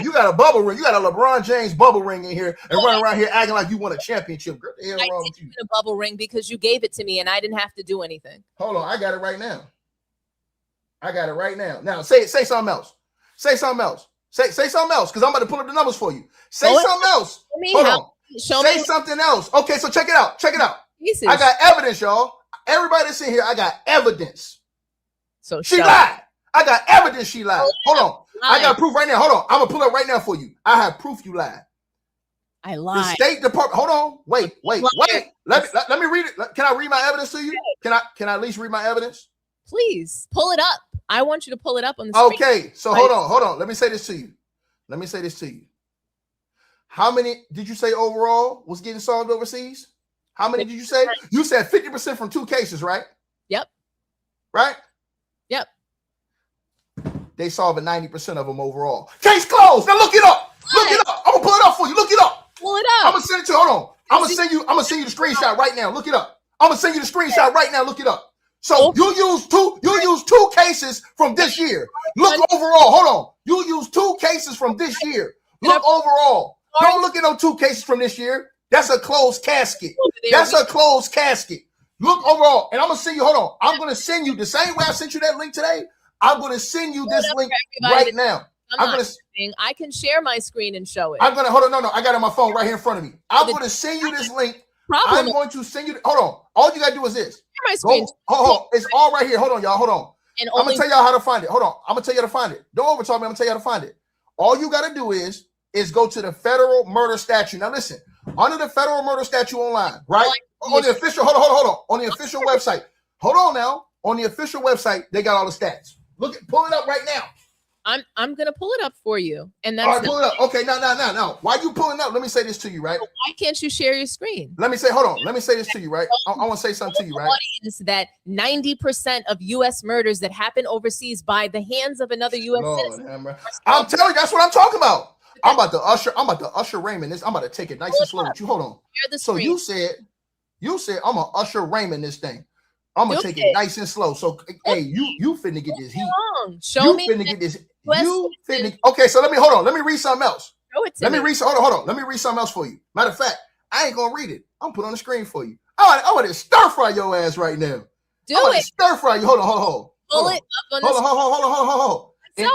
You got a bubble ring. You got a LeBron James bubble ring in here and running around here acting like you won a championship. Girl, the hell wrong with you? A bubble ring because you gave it to me and I didn't have to do anything. Hold on, I got it right now. Now say something else. Say something else. Say something else because I'm about to pull up the numbers for you. Say something else. Hold on. Say something else. Okay, so check it out. I got evidence, y'all. Everybody that's in here, I got evidence. So she lied. I got evidence she lied. Hold on. I got proof right now. Hold on. I'm going to pull up right now for you. I have proof you lied. I lied. The State Department. Hold on. Wait. Let me read it. Can I read my evidence to you? Can I at least read my evidence? Please pull it up. I want you to pull it up on the screen. Okay. So hold on. Let me say this to you. How many did you say overall was getting solved overseas? How many did you say? You said 50% from 2 cases, right? Yep. Right? Yep. They solving 90% of them overall. Case closed. Now look it up. Look it up. I'm gonna pull it up for you. Look it up. Pull it up. I'm gonna send it to you. Hold on. I'm gonna send you the screenshot right now. Look it up. I'm gonna send you the screenshot right now. Look it up. So you use two cases from this year. Look overall. Hold on. You use 2 cases from this year. Look overall. Don't look at no 2 cases from this year. That's a closed casket. Look overall. And I'm gonna send you. Hold on. I'm gonna send you the same way I sent you that link today. I'm going to send you this link right now. I can share my screen and show it. I'm going to hold on. No, I got it on my phone right here in front of me. I'm going to send you this link. I'm going to send you. Hold on. All you got to do is this. My screen. Hold on. It's all right here. Hold on, y'all. Hold on. I'm going to tell y'all how to find it. Hold on. I'm going to tell you how to find it. Don't overtalk me. I'm going to tell you how to find it. All you got to do is go to the federal murder statute. Now listen, under the federal murder statute online, right? On the official, hold on. On the official website. Hold on now. On the official website, they got all the stats. Pull it up right now. I'm gonna pull it up for you, and that's all right. Pull it up. Okay, now. Why you pulling up? Let me say this to you, right? Why can't you share your screen? Hold on. Let me say this to you, right? I want to say something to you, right? Audience that 90% of U.S. murders that happen overseas by the hands of another U.S. citizen. I'm telling you, that's what I'm talking about. I'm about to usher Raymond this. I'm about to take it nice and slow with you. Hold on. So you said I'm gonna usher Raymond this thing. I'm gonna take it nice and slow. So hey, you finna get this heat. Show me. Okay, so let me read something else. Show it to me. Hold on. Let me read something else for you. Matter of fact, I ain't gonna read it. I'm put on the screen for you. I want to stir fry your ass right now. Stir fry you. Hold on. Pull it up on the screen. Hold on. And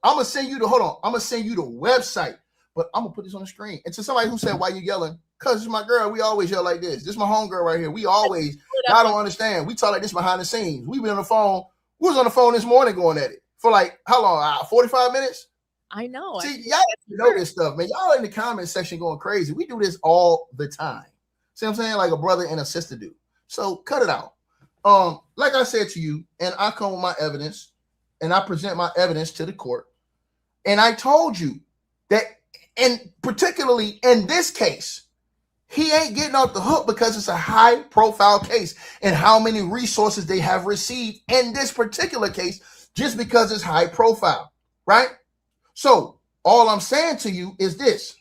I'm gonna send you the I'm gonna send you the website, but I'm gonna put this on the screen. And to somebody who said, "Why you yelling?" Cause it's my girl. We always yell like this. This is my homegirl right here. We always. I don't understand. We talk like this behind the scenes. We been on the phone. We was on the phone this morning going at it for like how long? 45 minutes. I know. See, y'all know this stuff, man. Y'all in the comment section going crazy. We do this all the time. See what I'm saying? Like a brother and a sister do. So cut it out. Like I said to you, and I come with my evidence, and I present my evidence to the court, and I told you that, and particularly in this case. He ain't getting off the hook because it's a high profile case and how many resources they have received in this particular case just because it's high profile, right? So all I'm saying to you is this.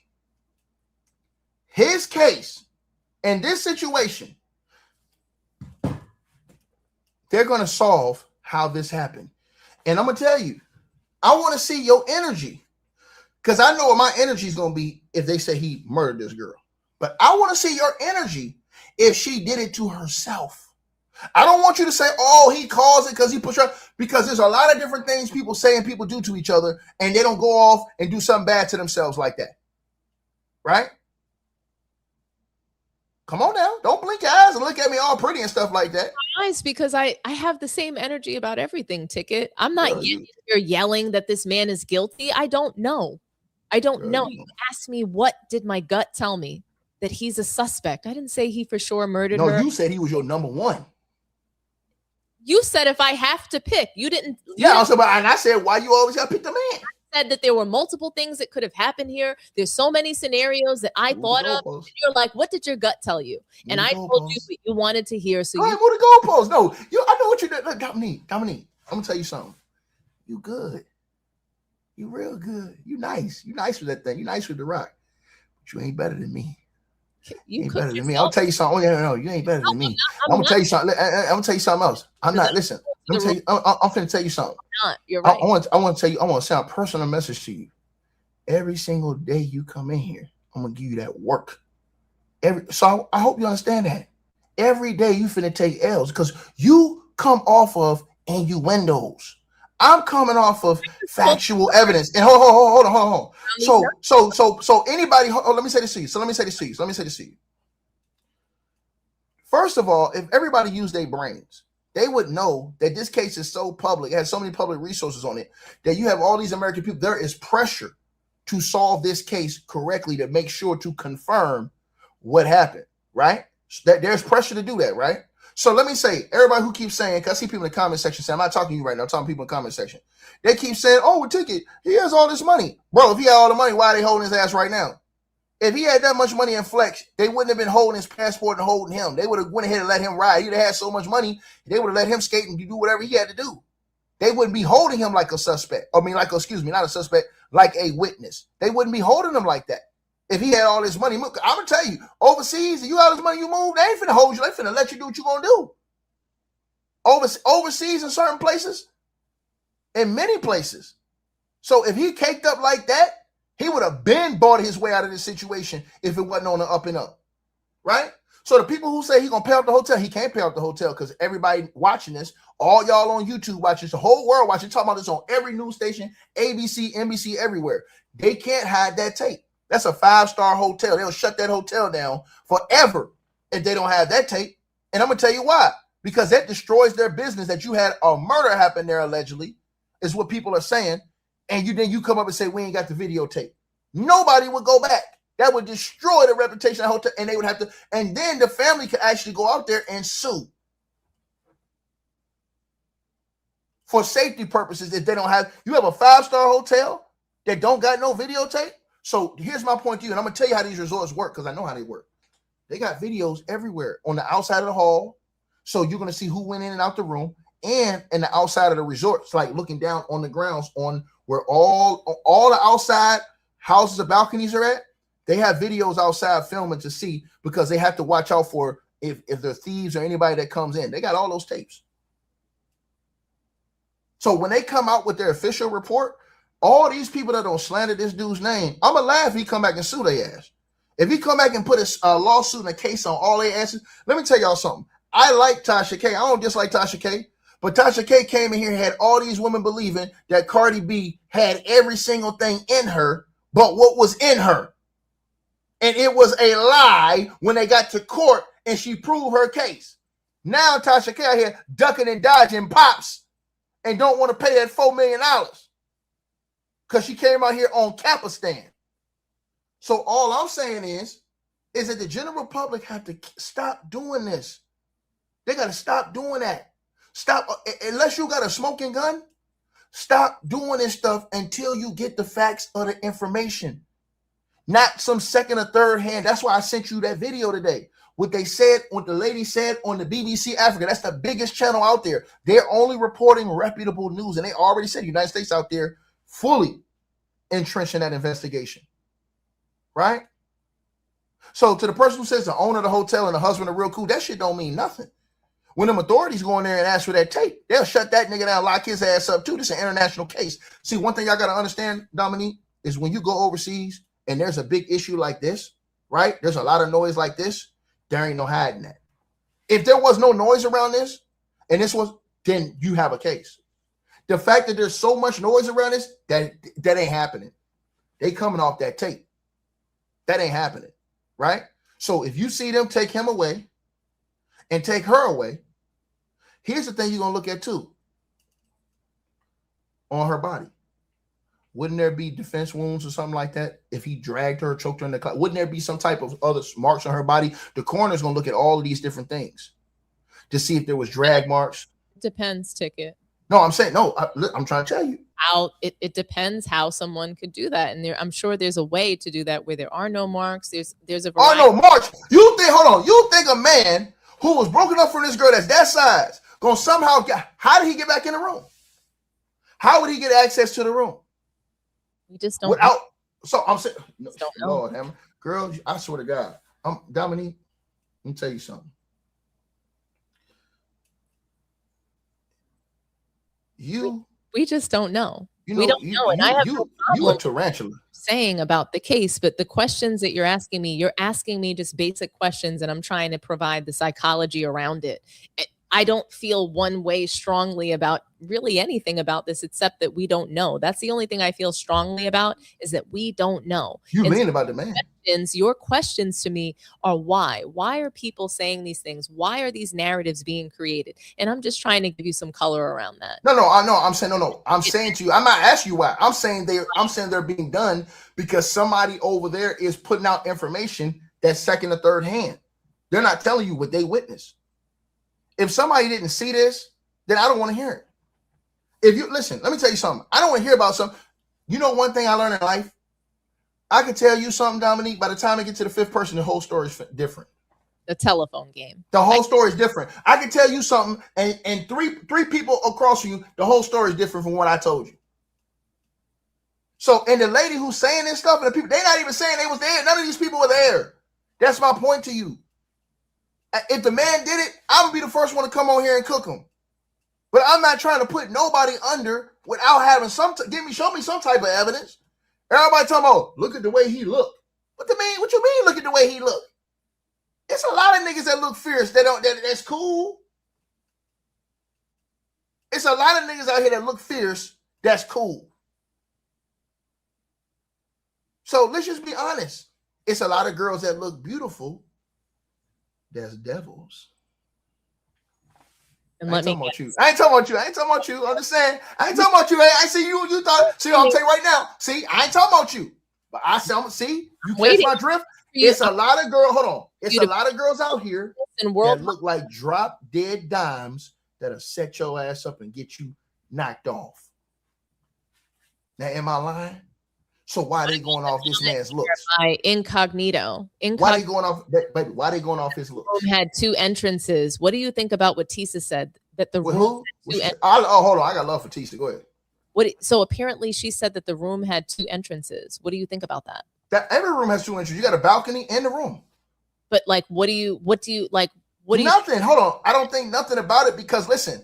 His case in this situation, they're going to solve how this happened. And I'm going to tell you, I want to see your energy because I know what my energy is going to be if they say he murdered this girl. But I want to see your energy if she did it to herself. I don't want you to say, oh, he caused it because he pushed her. Because there's a lot of different things people say and people do to each other, and they don't go off and do something bad to themselves like that. Right? Come on now. Don't blink your eyes and look at me all pretty and stuff like that. Nice, because I have the same energy about everything, Ticket. I'm not you're yelling that this man is guilty. I don't know. You asked me, what did my gut tell me? That he's a suspect. I didn't say he for sure murdered her. No, you said he was your number one. You said if I have to pick, you didn't. Yeah, and I said, why you always got to pick the man? I said that there were multiple things that could have happened here. There's so many scenarios that I thought of. And you're like, what did your gut tell you? And I told you what you wanted to hear. So you move the goalpost. No, I know what you did. Look, Dominique, I'm gonna tell you something. You good. You real good. You nice. You nice with that thing. You nice with the rock. But you ain't better than me. You ain't better than me. I'll tell you something. No, you ain't better than me. I'm gonna tell you something. I'm gonna tell you something else. I'm not. Listen. Let me tell you. I'm finna tell you something. You're right. I want to tell you. I want to send a personal message to you. Every single day you come in here, I'm gonna give you that work. So I hope you understand that. Every day you finna take L's because you come off of innuendos. I'm coming off of factual evidence. And hold on. So anybody, let me say this to you. First of all, if everybody used their brains, they would know that this case is so public, it has so many public resources on it, that you have all these American people. There is pressure to solve this case correctly, to make sure to confirm what happened, right? That there's pressure to do that, right? So let me say, everybody who keeps saying, because I see people in the comment section saying, I'm not talking to you right now, I'm talking to people in the comment section. They keep saying, oh, we took it. He has all this money. Bro, if he had all the money, why are they holding his ass right now? If he had that much money in Flex, they wouldn't have been holding his passport and holding him. They would have went ahead and let him ride. He'd have had so much money, they would have let him skate and do whatever he had to do. They wouldn't be holding him like a suspect. I mean, not a suspect, like a witness. They wouldn't be holding him like that. If he had all this money, I'm going to tell you, overseas, if you got all this money, you move, they ain't finna hold you. They finna let you do what you going to do. Overseas in certain places, in many places. So if he caked up like that, he would have been bought his way out of this situation if it wasn't on the up and up, right? So the people who say he's going to pay off the hotel, he can't pay off the hotel because everybody watching this, all y'all on YouTube watching, the whole world watching, talking about this on every news station, ABC, NBC, everywhere. They can't hide that tape. That's a 5-star hotel. They'll shut that hotel down forever if they don't have that tape. And I'm going to tell you why. Because that destroys their business, that you had a murder happen there allegedly, is what people are saying. And then you come up and say, we ain't got the videotape. Nobody would go back. That would destroy the reputation of the hotel. And they would have to, and then the family could actually go out there and sue for safety purposes. If they don't have, you have a 5-star hotel that don't got no videotape. So here's my point to you, and I'm gonna tell you how these resorts work because I know how they work. They got videos everywhere on the outside of the hall, so you're gonna see who went in and out the room, and in the outside of the resort. It's like looking down on the grounds on where all the outside houses or balconies are at. They have videos outside filming to see because they have to watch out for if there's thieves or anybody that comes in. They got all those tapes. So when they come out with their official report, all these people that don't slander this dude's name, I'm going to laugh if he come back and sue their ass. If he come back and put a lawsuit and a case on all their asses, let me tell y'all something. I like Tasha K. I don't dislike Tasha K. But Tasha K came in here and had all these women believing that Cardi B had every single thing in her, but what was in her. And it was a lie when they got to court and she proved her case. Now Tasha K out here ducking and dodging pops and don't want to pay that $4 million. Because she came out here on Capistan. So all I'm saying is that the general public have to stop doing this. They got to stop doing that. Stop, unless you got a smoking gun, stop doing this stuff until you get the facts of the information. Not some second or third hand. That's why I sent you that video today. What the lady said on the BBC Africa, that's the biggest channel out there. They're only reporting reputable news. And they already said the United States out there fully entrenched in that investigation, right? So to the person who says the owner of the hotel and the husband are real cool, that shit don't mean nothing. When them authorities go in there and ask for that tape, they'll shut that nigga down, lock his ass up too. This is an international case. See, one thing y'all got to understand, Dominique, is when you go overseas and there's a big issue like this, right? There's a lot of noise like this. There ain't no hiding that. If there was no noise around this, and this was, then you have a case. The fact that there's so much noise around this, that ain't happening. They coming off that tape. That ain't happening, right? So if you see them take him away and take her away, here's the thing you're going to look at too. On her body. Wouldn't there be defense wounds or something like that? If he dragged her, choked her in the car, wouldn't there be some type of other marks on her body? The coroner's going to look at all of these different things to see if there was drag marks. Depends, Ticket. No, I'm saying, no, I'm trying to tell you. It depends how someone could do that. And I'm sure there's a way to do that where there are no marks. There's a variety. Oh, no, marks. You think a man who was broken up from this girl that's that size going to somehow how did he get back in the room? How would he get access to the room? We just don't without. So I'm saying, no, don't know. Lord, girl, I swear to God, Dominique. Let me tell you something. We just don't know. You We know, don't know. And I have no you a problem tarantula. saying about the case, but the questions that you're asking me just basic questions, and I'm trying to provide the psychology around it. I don't feel one way strongly about really anything about this except that we don't know. That's the only thing I feel strongly about, is that we don't know. You And lean about the man. Your questions to me are why? Why are people saying these things? Why are these narratives being created? And I'm just trying to give you some color around that. No, I know. I'm saying no. I'm saying to you, I'm not asking you why. I'm saying they're being done because somebody over there is putting out information that's second or third hand. They're not telling you what they witnessed. If somebody didn't see this, then I don't want to hear it. If you listen, let me tell you something. I don't want to hear about something. You know, one thing I learned in life, I can tell you something, Dominique. By the time I get to the fifth person, the whole story is different. The telephone game. The whole story is different. I can tell you something, and three people across from you, the whole story is different from what I told you. So, and the lady who's saying this stuff, and the people, they're not even saying they was there. None of these people were there. That's my point to you. If the man did it, I'm gonna be the first one to come on here and cook him. But I'm not trying to put nobody under without having show me some type of evidence. Everybody talking about, look at the way he looked. What you mean look at the way he looked? It's a lot of niggas that look fierce. That's cool. It's a lot of niggas out here that look fierce. That's cool. So let's just be honest. It's a lot of girls that look beautiful. That's devils. And I ain't talking about you. I ain't talking about you. I'm just saying. I ain't talking about you. I see you. You thought. See, I'll tell you right now. See, I ain't talking about you. But see, you catch my drift. It's a lot of girls. Hold on. It's a lot of girls out here that look like drop dead dimes that'll set your ass up and get you knocked off. Now, am I lying? So why are they going off this man's looks? Incognito. Why are they going off that baby? Why are they going off his looks? The room had 2 entrances. What do you think about what Tisa said? That the room hold on. I got love for Tisa. Go ahead. So apparently she said that the room had 2 entrances. What do you think about that? That every room has 2 entrances. You got a balcony in the room. But like, what do you Nothing. Hold on. I don't think nothing about it because listen,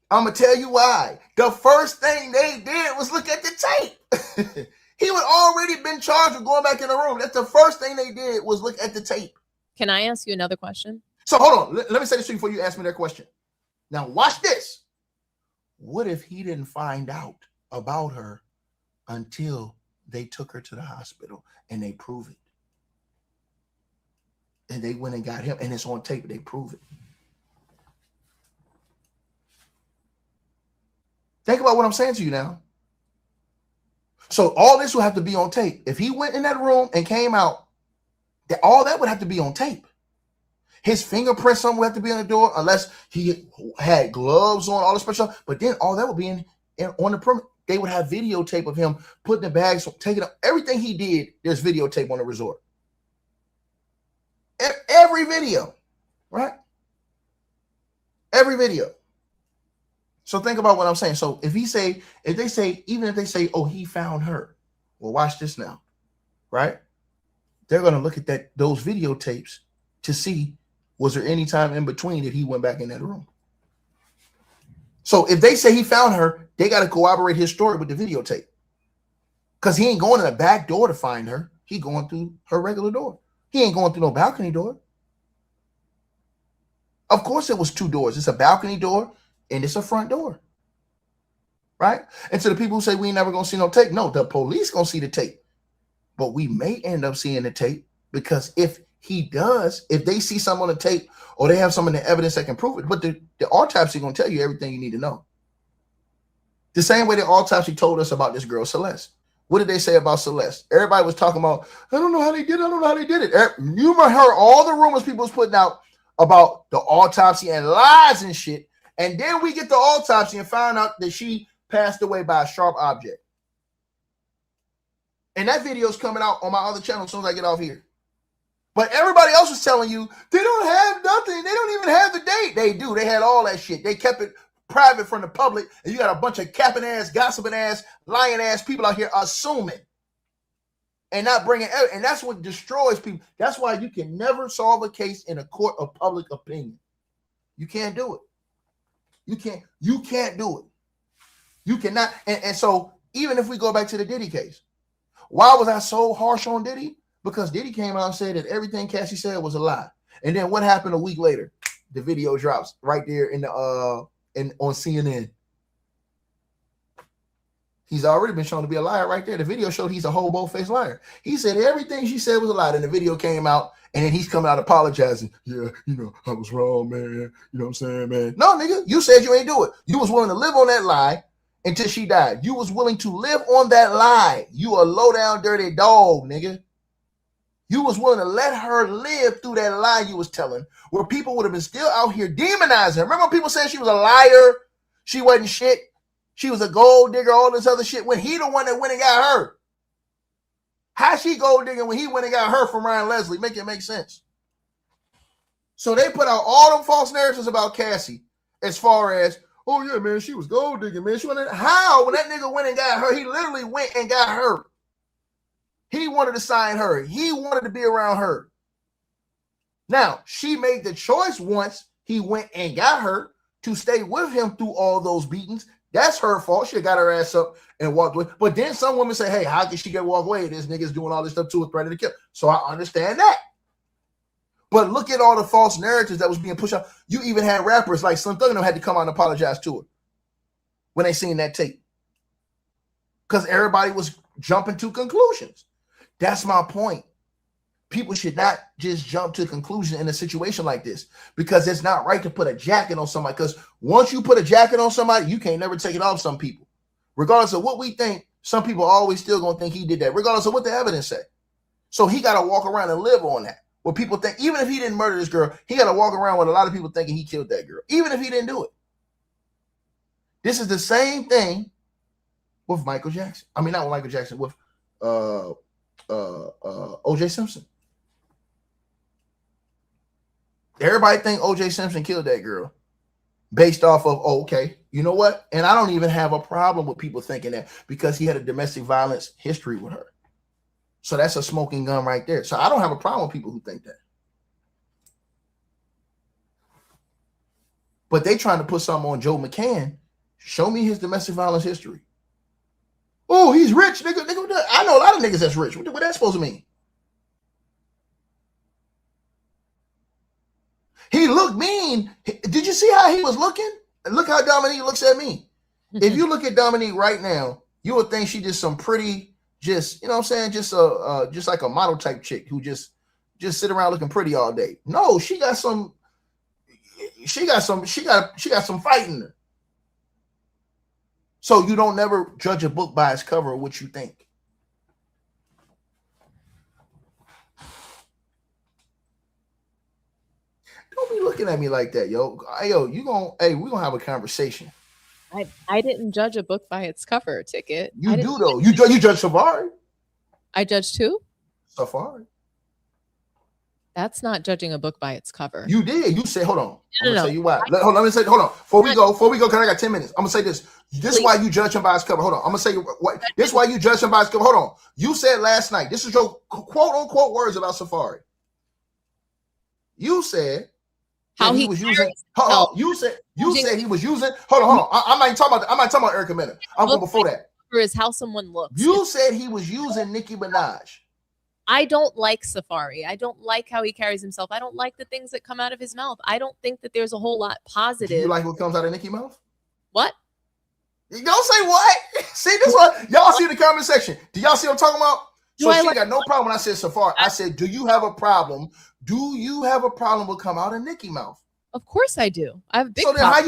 I'm gonna tell you why. The first thing they did was look at the tape. He would already been charged with going back in the room. That's the first thing they did was look at the tape. Can I ask you another question? So hold on. Let me say this to you before you ask me that question. Now watch this. What if he didn't find out about her until they took her to the hospital and they prove it? And they went and got him and it's on tape. They prove it. Think about what I'm saying to you now. So all this will have to be on tape. If he went in that room and came out, all that would have to be on tape. His fingerprints, something would have to be on the door, unless he had gloves on, all this special stuff. But then all that would be on the perimeter. They would have videotape of him putting the bags, taking up everything he did. There's videotape on the resort. Every video, right? Every video. So think about what I'm saying. So if they say, oh, he found her. Well, watch this now, right? They're going to look at those videotapes to see, was there any time in between that he went back in that room? So if they say he found her, they got to corroborate his story with the videotape. Because he ain't going in the back door to find her. He going through her regular door. He ain't going through no balcony door. Of course, it was 2 doors. It's a balcony door and it's a front door. Right? And to the people who say we ain't never going to see no tape, no, the police going to see the tape. But we may end up seeing the tape because if they see something on the tape or they have some of the evidence that can prove it, but the autopsy going to tell you everything you need to know. The same way the autopsy told us about this girl, Celeste. What did they say about Celeste? Everybody was talking about, I don't know how they did it. I don't know how they did it. You heard all the rumors people was putting out about the autopsy and lies and shit. And then we get the autopsy and find out that she passed away by a sharp object. And that video is coming out on my other channel as soon as I get off here. But everybody else was telling you they don't have nothing. They don't even have the date. They do. They had all that shit. They kept it private from the public. And you got a bunch of capping ass, gossiping ass, lying ass people out here assuming and not bringing evidence. And that's what destroys people. That's why you can never solve a case in a court of public opinion. You can't do it. You can't do it. You cannot. And so even if we go back to the Diddy case, why was I so harsh on Diddy? Because Diddy came out and said that everything Cassie said was a lie. And then what happened a week later? The video drops right there in the on CNN. He's already been shown to be a liar right there. The video showed he's a whole bold-faced liar. He said everything she said was a lie. And the video came out, and then he's coming out apologizing. Yeah, I was wrong, man. You know what I'm saying, man? No, nigga, you said you ain't do it. You was willing to live on that lie until she died. You was willing to live on that lie. You a low-down, dirty dog, nigga. You was willing to let her live through that lie you was telling, where people would have been still out here demonizing her. Remember when people saying she was a liar? She wasn't shit. She was a gold digger, all this other shit, when he the one that went and got her. How she gold digging when he went and got her from Ryan Leslie? Make it make sense. So they put out all them false narratives about Cassie as far as, oh yeah, man, she was gold digging, man. She went how? When that nigga went and got her, he literally went and got her. He wanted to sign her. He wanted to be around her. Now, she made the choice once he went and got her to stay with him through all those beatings. That's her fault. She got her ass up and walked away. But then some women say, hey, how can she get walk away? This nigga's doing all this stuff to her, threatening to kill. So I understand that. But look at all the false narratives that was being pushed out. You even had rappers like Slim Thug and them had to come out and apologize to her when they seen that tape. Because everybody was jumping to conclusions. That's my point. People should not just jump to a conclusion in a situation like this, because it's not right to put a jacket on somebody. Because once you put a jacket on somebody, you can't never take it off some people. Regardless of what we think, some people are always still going to think he did that, regardless of what the evidence say. So he got to walk around and live on that. What people think, even if he didn't murder this girl, he got to walk around with a lot of people thinking he killed that girl, even if he didn't do it. This is the same thing with Michael Jackson. I mean, not with Michael Jackson, with O.J. Simpson. Everybody think O.J. Simpson killed that girl based off of, oh, okay, you know what? And I don't even have a problem with people thinking that, because he had a domestic violence history with her. So that's a smoking gun right there. So I don't have a problem with people who think that. But they trying to put something on Joe McCann. Show me his domestic violence history. Oh, he's rich, nigga. I know a lot of niggas that's rich. What that supposed to mean? He looked mean. Did you see how he was looking? Look how Dominique looks at me. If you look at Dominique right now, you would think she just some pretty, just, you know what I'm saying, just like a model type chick who just sit around looking pretty all day. No, she got some fight in her. So you don't never judge a book by its cover or what you think. Don't be looking at me like that, yo. Yo, we're gonna have a conversation. I didn't judge a book by its cover, Ticket. You do though. You judge Safari. I judged who? Safari. That's not judging a book by its cover. You did. You said, hold on. I'm gonna No. tell you why. Hold on. Before we go, because I got 10 minutes. I'm gonna say this. This is why you judge him by his cover. Hold on. I'm gonna say what. This is why you judge him by his cover. Hold on. You said last night. This is your quote unquote words about Safari. You said how he was using. You said he was using. Hold on. I'm not even talking about Erica Mena. I'm going before that. Is how someone looks. You said he was using Nicki Minaj. I don't like Safari. I don't like how he carries himself. I don't like the things that come out of his mouth. I don't think that there's a whole lot positive. Do you like what comes out of Nicki's mouth? What? You don't say what? See, this one. Y'all see the comment section. Do y'all see what I'm talking about? So she got no problem when I said Safari. I said, do you have a problem? Do you have a problem with come out of Nicki's mouth? Of course I do. I have a big So then problem.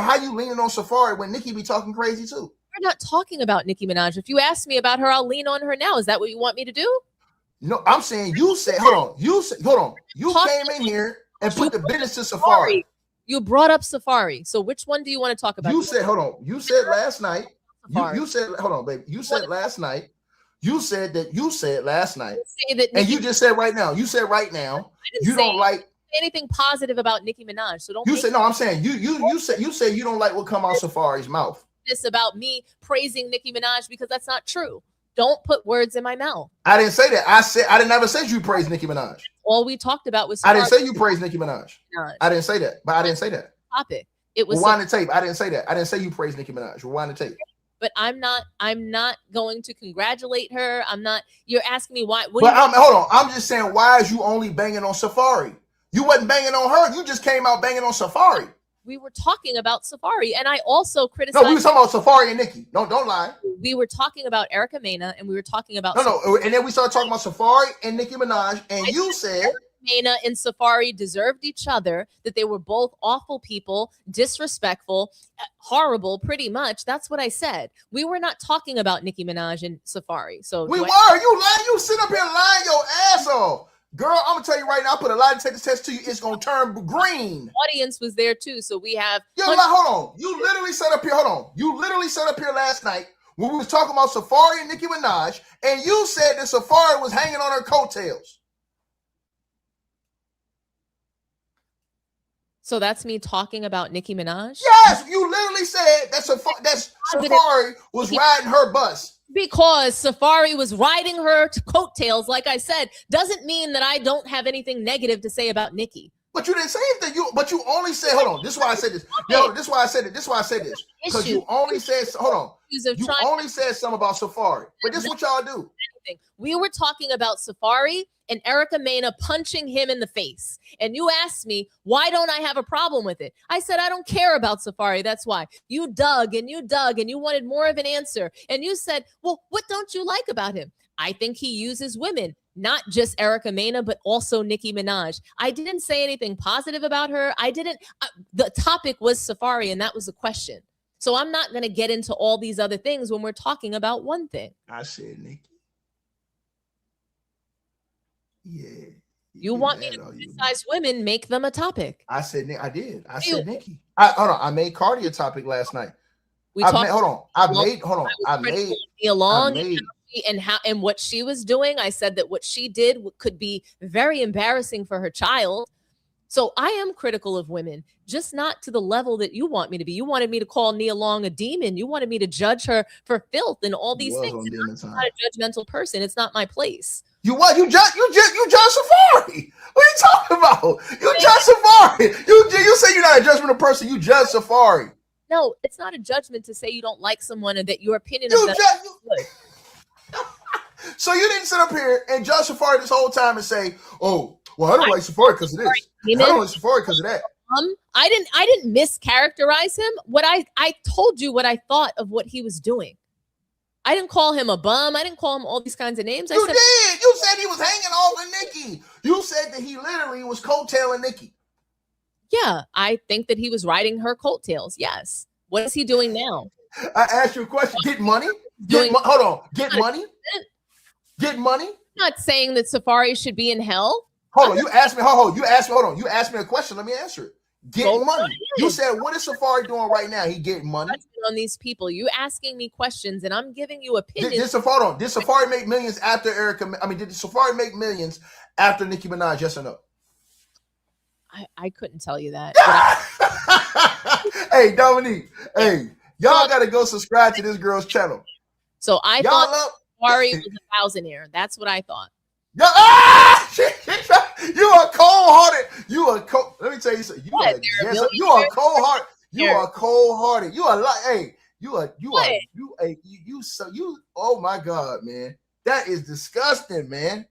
how you leaning on Safari when Nicki be talking crazy too? We're not talking about Nicki Minaj. If you ask me about her, I'll lean on her now. Is that what you want me to do? No, I'm saying you said, hold on. You came in here and put the business to Safari. You brought up Safari. So which one do you want to talk about? You said, hold on. You said last night. You said, hold on, baby. You said last night. You said last night. And you just said right now. You said right now. You don't like anything positive about Nicki Minaj. So don't. You said no. I'm saying you said you don't like what come out Safari's mouth. This about me praising Nicki Minaj, because that's not true. Don't put words in my mouth. I didn't say that. I didn't ever say you praise Nicki Minaj. All we talked about was. I didn't say you praise Nicki Minaj. I didn't say that, but I didn't say that. Topic. It was rewind the tape. I didn't say that. I didn't say you praised Nicki Minaj. Rewind the tape. But I'm not going to congratulate her. I'm not. You're asking me why. But hold on. I'm just saying, why is you only banging on Safari? You wasn't banging on her. You just came out banging on Safari. We were talking about Safari, and I also criticized. No, we were talking about Safari and Nicki. Don't lie. We were talking about Erica Mena, and we were talking about no, and then we started talking about Safari and Nicki Minaj, and you said Mena and Safari deserved each other, that they were both awful people, disrespectful, horrible, pretty much. That's what I said. We were not talking about Nicki Minaj and Safari. So we were. You lying. You sit up here lying your ass off. Girl, I'm gonna tell you right now, I put a lie detector test to you, it's gonna turn green. Audience was there too, so we have hold on. You literally sat up here, You literally sat up here last night when we was talking about Safari and Nicki Minaj, and you said that Safari was hanging on her coattails. So that's me talking about Nicki Minaj? Yes, you literally said that Safari was riding her bus. Because Safari was riding her coattails, like I said, doesn't mean that I don't have anything negative to say about Nicki. But you didn't say anything. But you only said, hold on. This is why I said this. This is why I said it. This is why I said this. Because you only said, hold on. You only said something about Safari. But this is what y'all do. We were talking about Safari and Erica Mena punching him in the face. And you asked me, why don't I have a problem with it? I said, I don't care about Safari. That's why. You dug and you wanted more of an answer. And you said, well, what don't you like about him? I think he uses women, not just Erica Mena, but also Nicki Minaj. I didn't say anything positive about her. The topic was Safari, and that was the question. So I'm not going to get into all these other things when we're talking about one thing. I said Nicki. Yeah. You want me to criticize women, make them a topic. I said I did. I said Nicki. Hold on. I made Cardi a topic last night. And what she was doing, I said that what she did could be very embarrassing for her child. So I am critical of women, just not to the level that you want me to be. You wanted me to call Nia Long a demon. You wanted me to judge her for filth and all these things. I'm not a judgmental person. It's not my place. You what? You judge Safari. What are you talking about? You judge Safari. You say you're not a judgmental person. You judge Safari. No, it's not a judgment to say you don't like someone and that your opinion of them is good. So you didn't sit up here and judge Safari this whole time and say, "Oh, well, I don't like Safari because of this. I don't like Safari because of that." I didn't mischaracterize him. I told you what I thought of what he was doing. I didn't call him a bum. I didn't call him all these kinds of names. You did. You said he was hanging off of Nicki. You said that he literally was coattailing Nicki. Yeah, I think that he was riding her coattails. Yes. What is he doing now? I asked you a question. Get money? Hold on. Get money? Get money? I'm not saying that Safari should be in hell. Hold on. You asked me. You asked me a question. Let me answer it. Get money. You said, what is Safari doing right now? He getting money on these people. You asking me questions, and I'm giving you opinions. Did Safari make millions after Erica? Did Safari make millions after Nicki Minaj? Yes or no? I couldn't tell you that. Hey, Dominique. Hey, y'all got to go subscribe to this girl's channel. So I thought Safari was a thousandaire. That's what I thought. You are cold-hearted. Let me tell you something. You are cold-hearted. You are cold-hearted. You are like, oh my God, man. That is disgusting, man.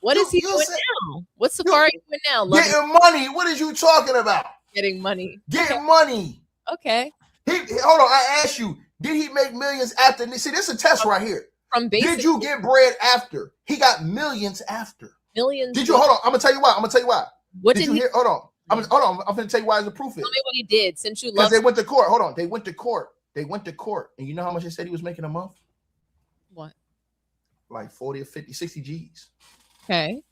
What is he doing now? What's Safari doing now? Getting money. What is you talking about? Getting money. Getting money. Okay. Hold on. I asked you, did he make millions after? See, this is a test right here. Did you get bread after? He got millions after. Millions. Did you? Hold on. I'm gonna tell you why. What did you hear? Hold on. I'm gonna tell you why the proof is. Tell me what he did. Since you because they went to court. Hold on. They went to court. And you know how much they said he was making a month? What? Like 40 or 50, 60 G's. Okay.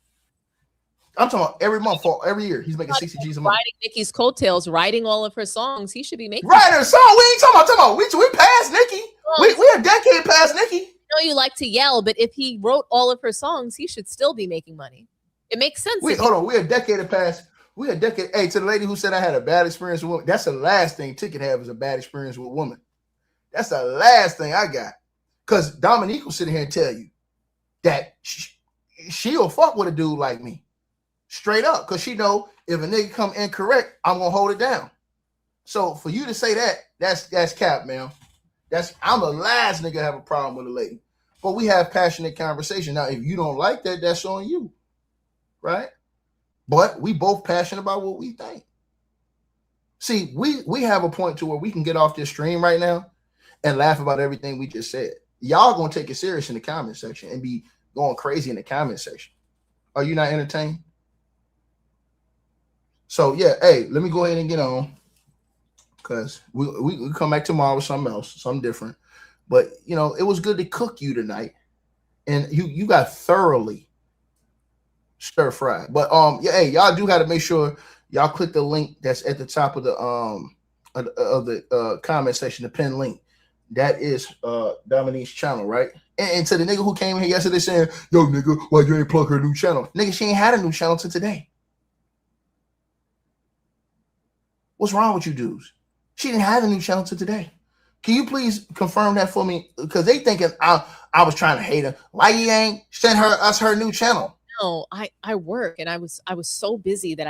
I'm talking about every month for every year. He's making 60 G's a month. Riding Nicki's coattails, writing all of her songs. He should be making. Writing her song. We ain't talking about. We passed Nicki. We're a decade past Nicki. I know you like to yell, but if he wrote all of her songs, he should still be making money. It makes sense. Hold on. We're a decade past. Hey, to the lady who said I had a bad experience with women, that's the last thing Ticket have is a bad experience with women. That's the last thing I got. Because Dominique will sit here and tell you that she'll fuck with a dude like me. Straight up, because she know if a nigga come incorrect, I'm gonna hold it down. So for you to say that's cap, man. I'm the last nigga have a problem with a lady. But we have passionate conversation. Now, if you don't like that, that's on you. Right? But we both passionate about what we think. See, we have a point to where we can get off this stream right now and laugh about everything we just said. Y'all gonna take it serious in the comment section and be going crazy in the comment section. Are you not entertained? So yeah, hey, let me go ahead and get on, because we come back tomorrow with something else, something different. But you know, it was good to cook you tonight, and you got thoroughly stir fried. But yeah, hey, y'all do got to make sure y'all click the link that's at the top of the comment section, the pin link. That is Dominique's channel, right? And to the nigga who came here yesterday saying, "Yo, nigga, why you ain't plug her new channel?" Nigga, she ain't had a new channel till today. What's wrong with you dudes? She didn't have a new channel till today. Can you please confirm that for me? Because they thinking I was trying to hate her. Why you ain't sent us her new channel? No, I work, and I was so busy that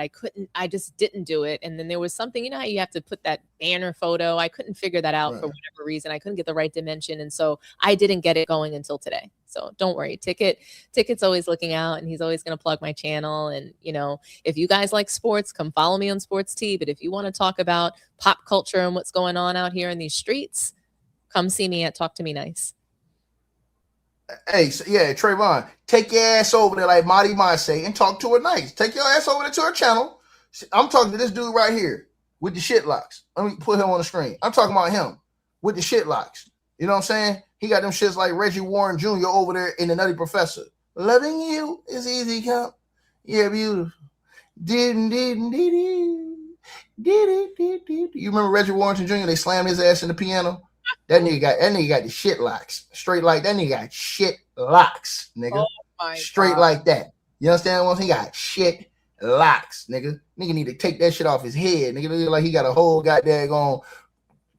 I just didn't do it. And then there was something, you know how you have to put that banner photo. I couldn't figure that out for whatever reason. I couldn't get the right dimension. And so I didn't get it going until today. So don't worry. Ticket's always looking out, and he's always going to plug my channel. And, you know, if you guys like sports, come follow me on Sports T. But if you want to talk about pop culture and what's going on out here in these streets, come see me at Talk to Me Nice. Hey, so yeah, Trayvon, take your ass over there like Marty might say and talk to her nice. Take your ass over there to her channel. I'm talking to this dude right here with the shit locks. Let me put him on the screen. I'm talking about him with the shit locks. You know what I'm saying? He got them shits like Reggie Warren Jr. over there in the Nutty Professor. Loving you is easy, come. Yeah, beautiful. You remember Reggie Warren Jr.? They slammed his ass in the piano. That nigga got the shit locks. Straight like that nigga got shit locks, nigga. Oh straight God. Like that. You understand what I'm saying? He got shit locks, nigga. Nigga need to take that shit off his head. Nigga look like he got a whole goddamn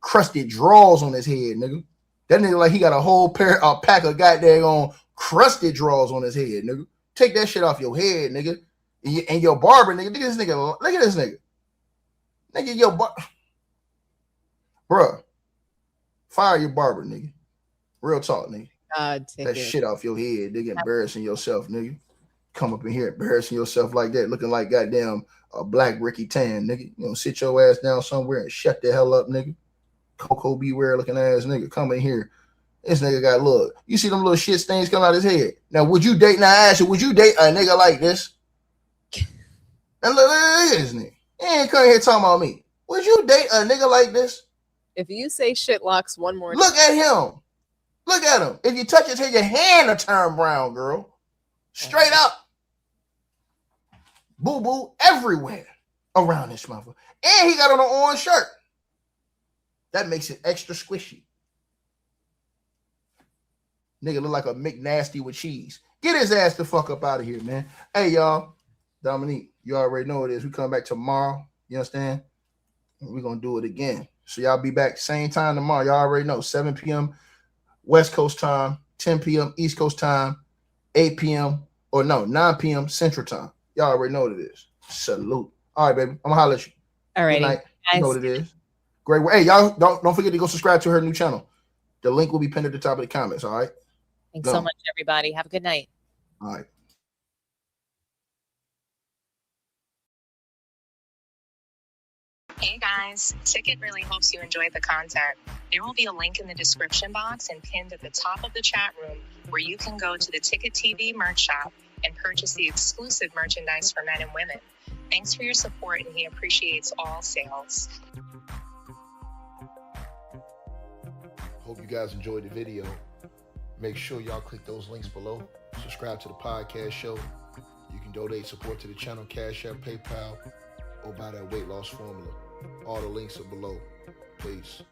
crusted drawers on his head, nigga. That nigga like he got a whole pack of goddamn crusted drawers on his head, nigga. Take that shit off your head, nigga. And your barber, nigga. Look at this nigga. Nigga, your barber. Bruh. Fire your barber, nigga. Real talk, nigga. That shit off your head, nigga. Embarrassing yourself, nigga. Come up in here embarrassing yourself like that, looking like goddamn black Ricky Tan, nigga. You know, sit your ass down somewhere and shut the hell up, nigga. Coco Beware looking ass nigga. Come in here. This nigga got look. You see them little shit stains coming out his head. Now, would you date a nigga like this? And look at this nigga. He ain't coming here talking about me. Would you date a nigga like this? If you say shit locks one more time. Look at him. Look at him. If you touch his head, your hand will turn brown, girl. Straight up. Boo-boo everywhere around this motherfucker. And he got on an orange shirt. That makes it extra squishy. Nigga look like a McNasty with cheese. Get his ass the fuck up out of here, man. Hey, y'all. Dominique, you already know what it is. We come back tomorrow. You understand? And we're going to do it again. So y'all be back same time tomorrow. Y'all already know 7 p.m. West Coast time, 10 p.m. East Coast time, 8 p.m. or no, 9 p.m. Central time. Y'all already know what it is. Salute. All right, baby. I'm gonna holler at you. All right. Good night. You know what it is. Great. Hey, y'all don't forget to go subscribe to her new channel. The link will be pinned at the top of the comments. All right. Thanks so much, everybody. Have a good night. All right. Hey guys, Ticket really hopes you enjoyed the content. There will be a link in the description box and pinned at the top of the chat room where you can go to the Ticket TV merch shop and purchase the exclusive merchandise for men and women. Thanks for your support, and he appreciates all sales. Hope you guys enjoyed the video. Make sure y'all click those links below. Subscribe to the podcast show. You can donate support to the channel, Cash App, PayPal, or buy that weight loss formula. All the links are below. Peace.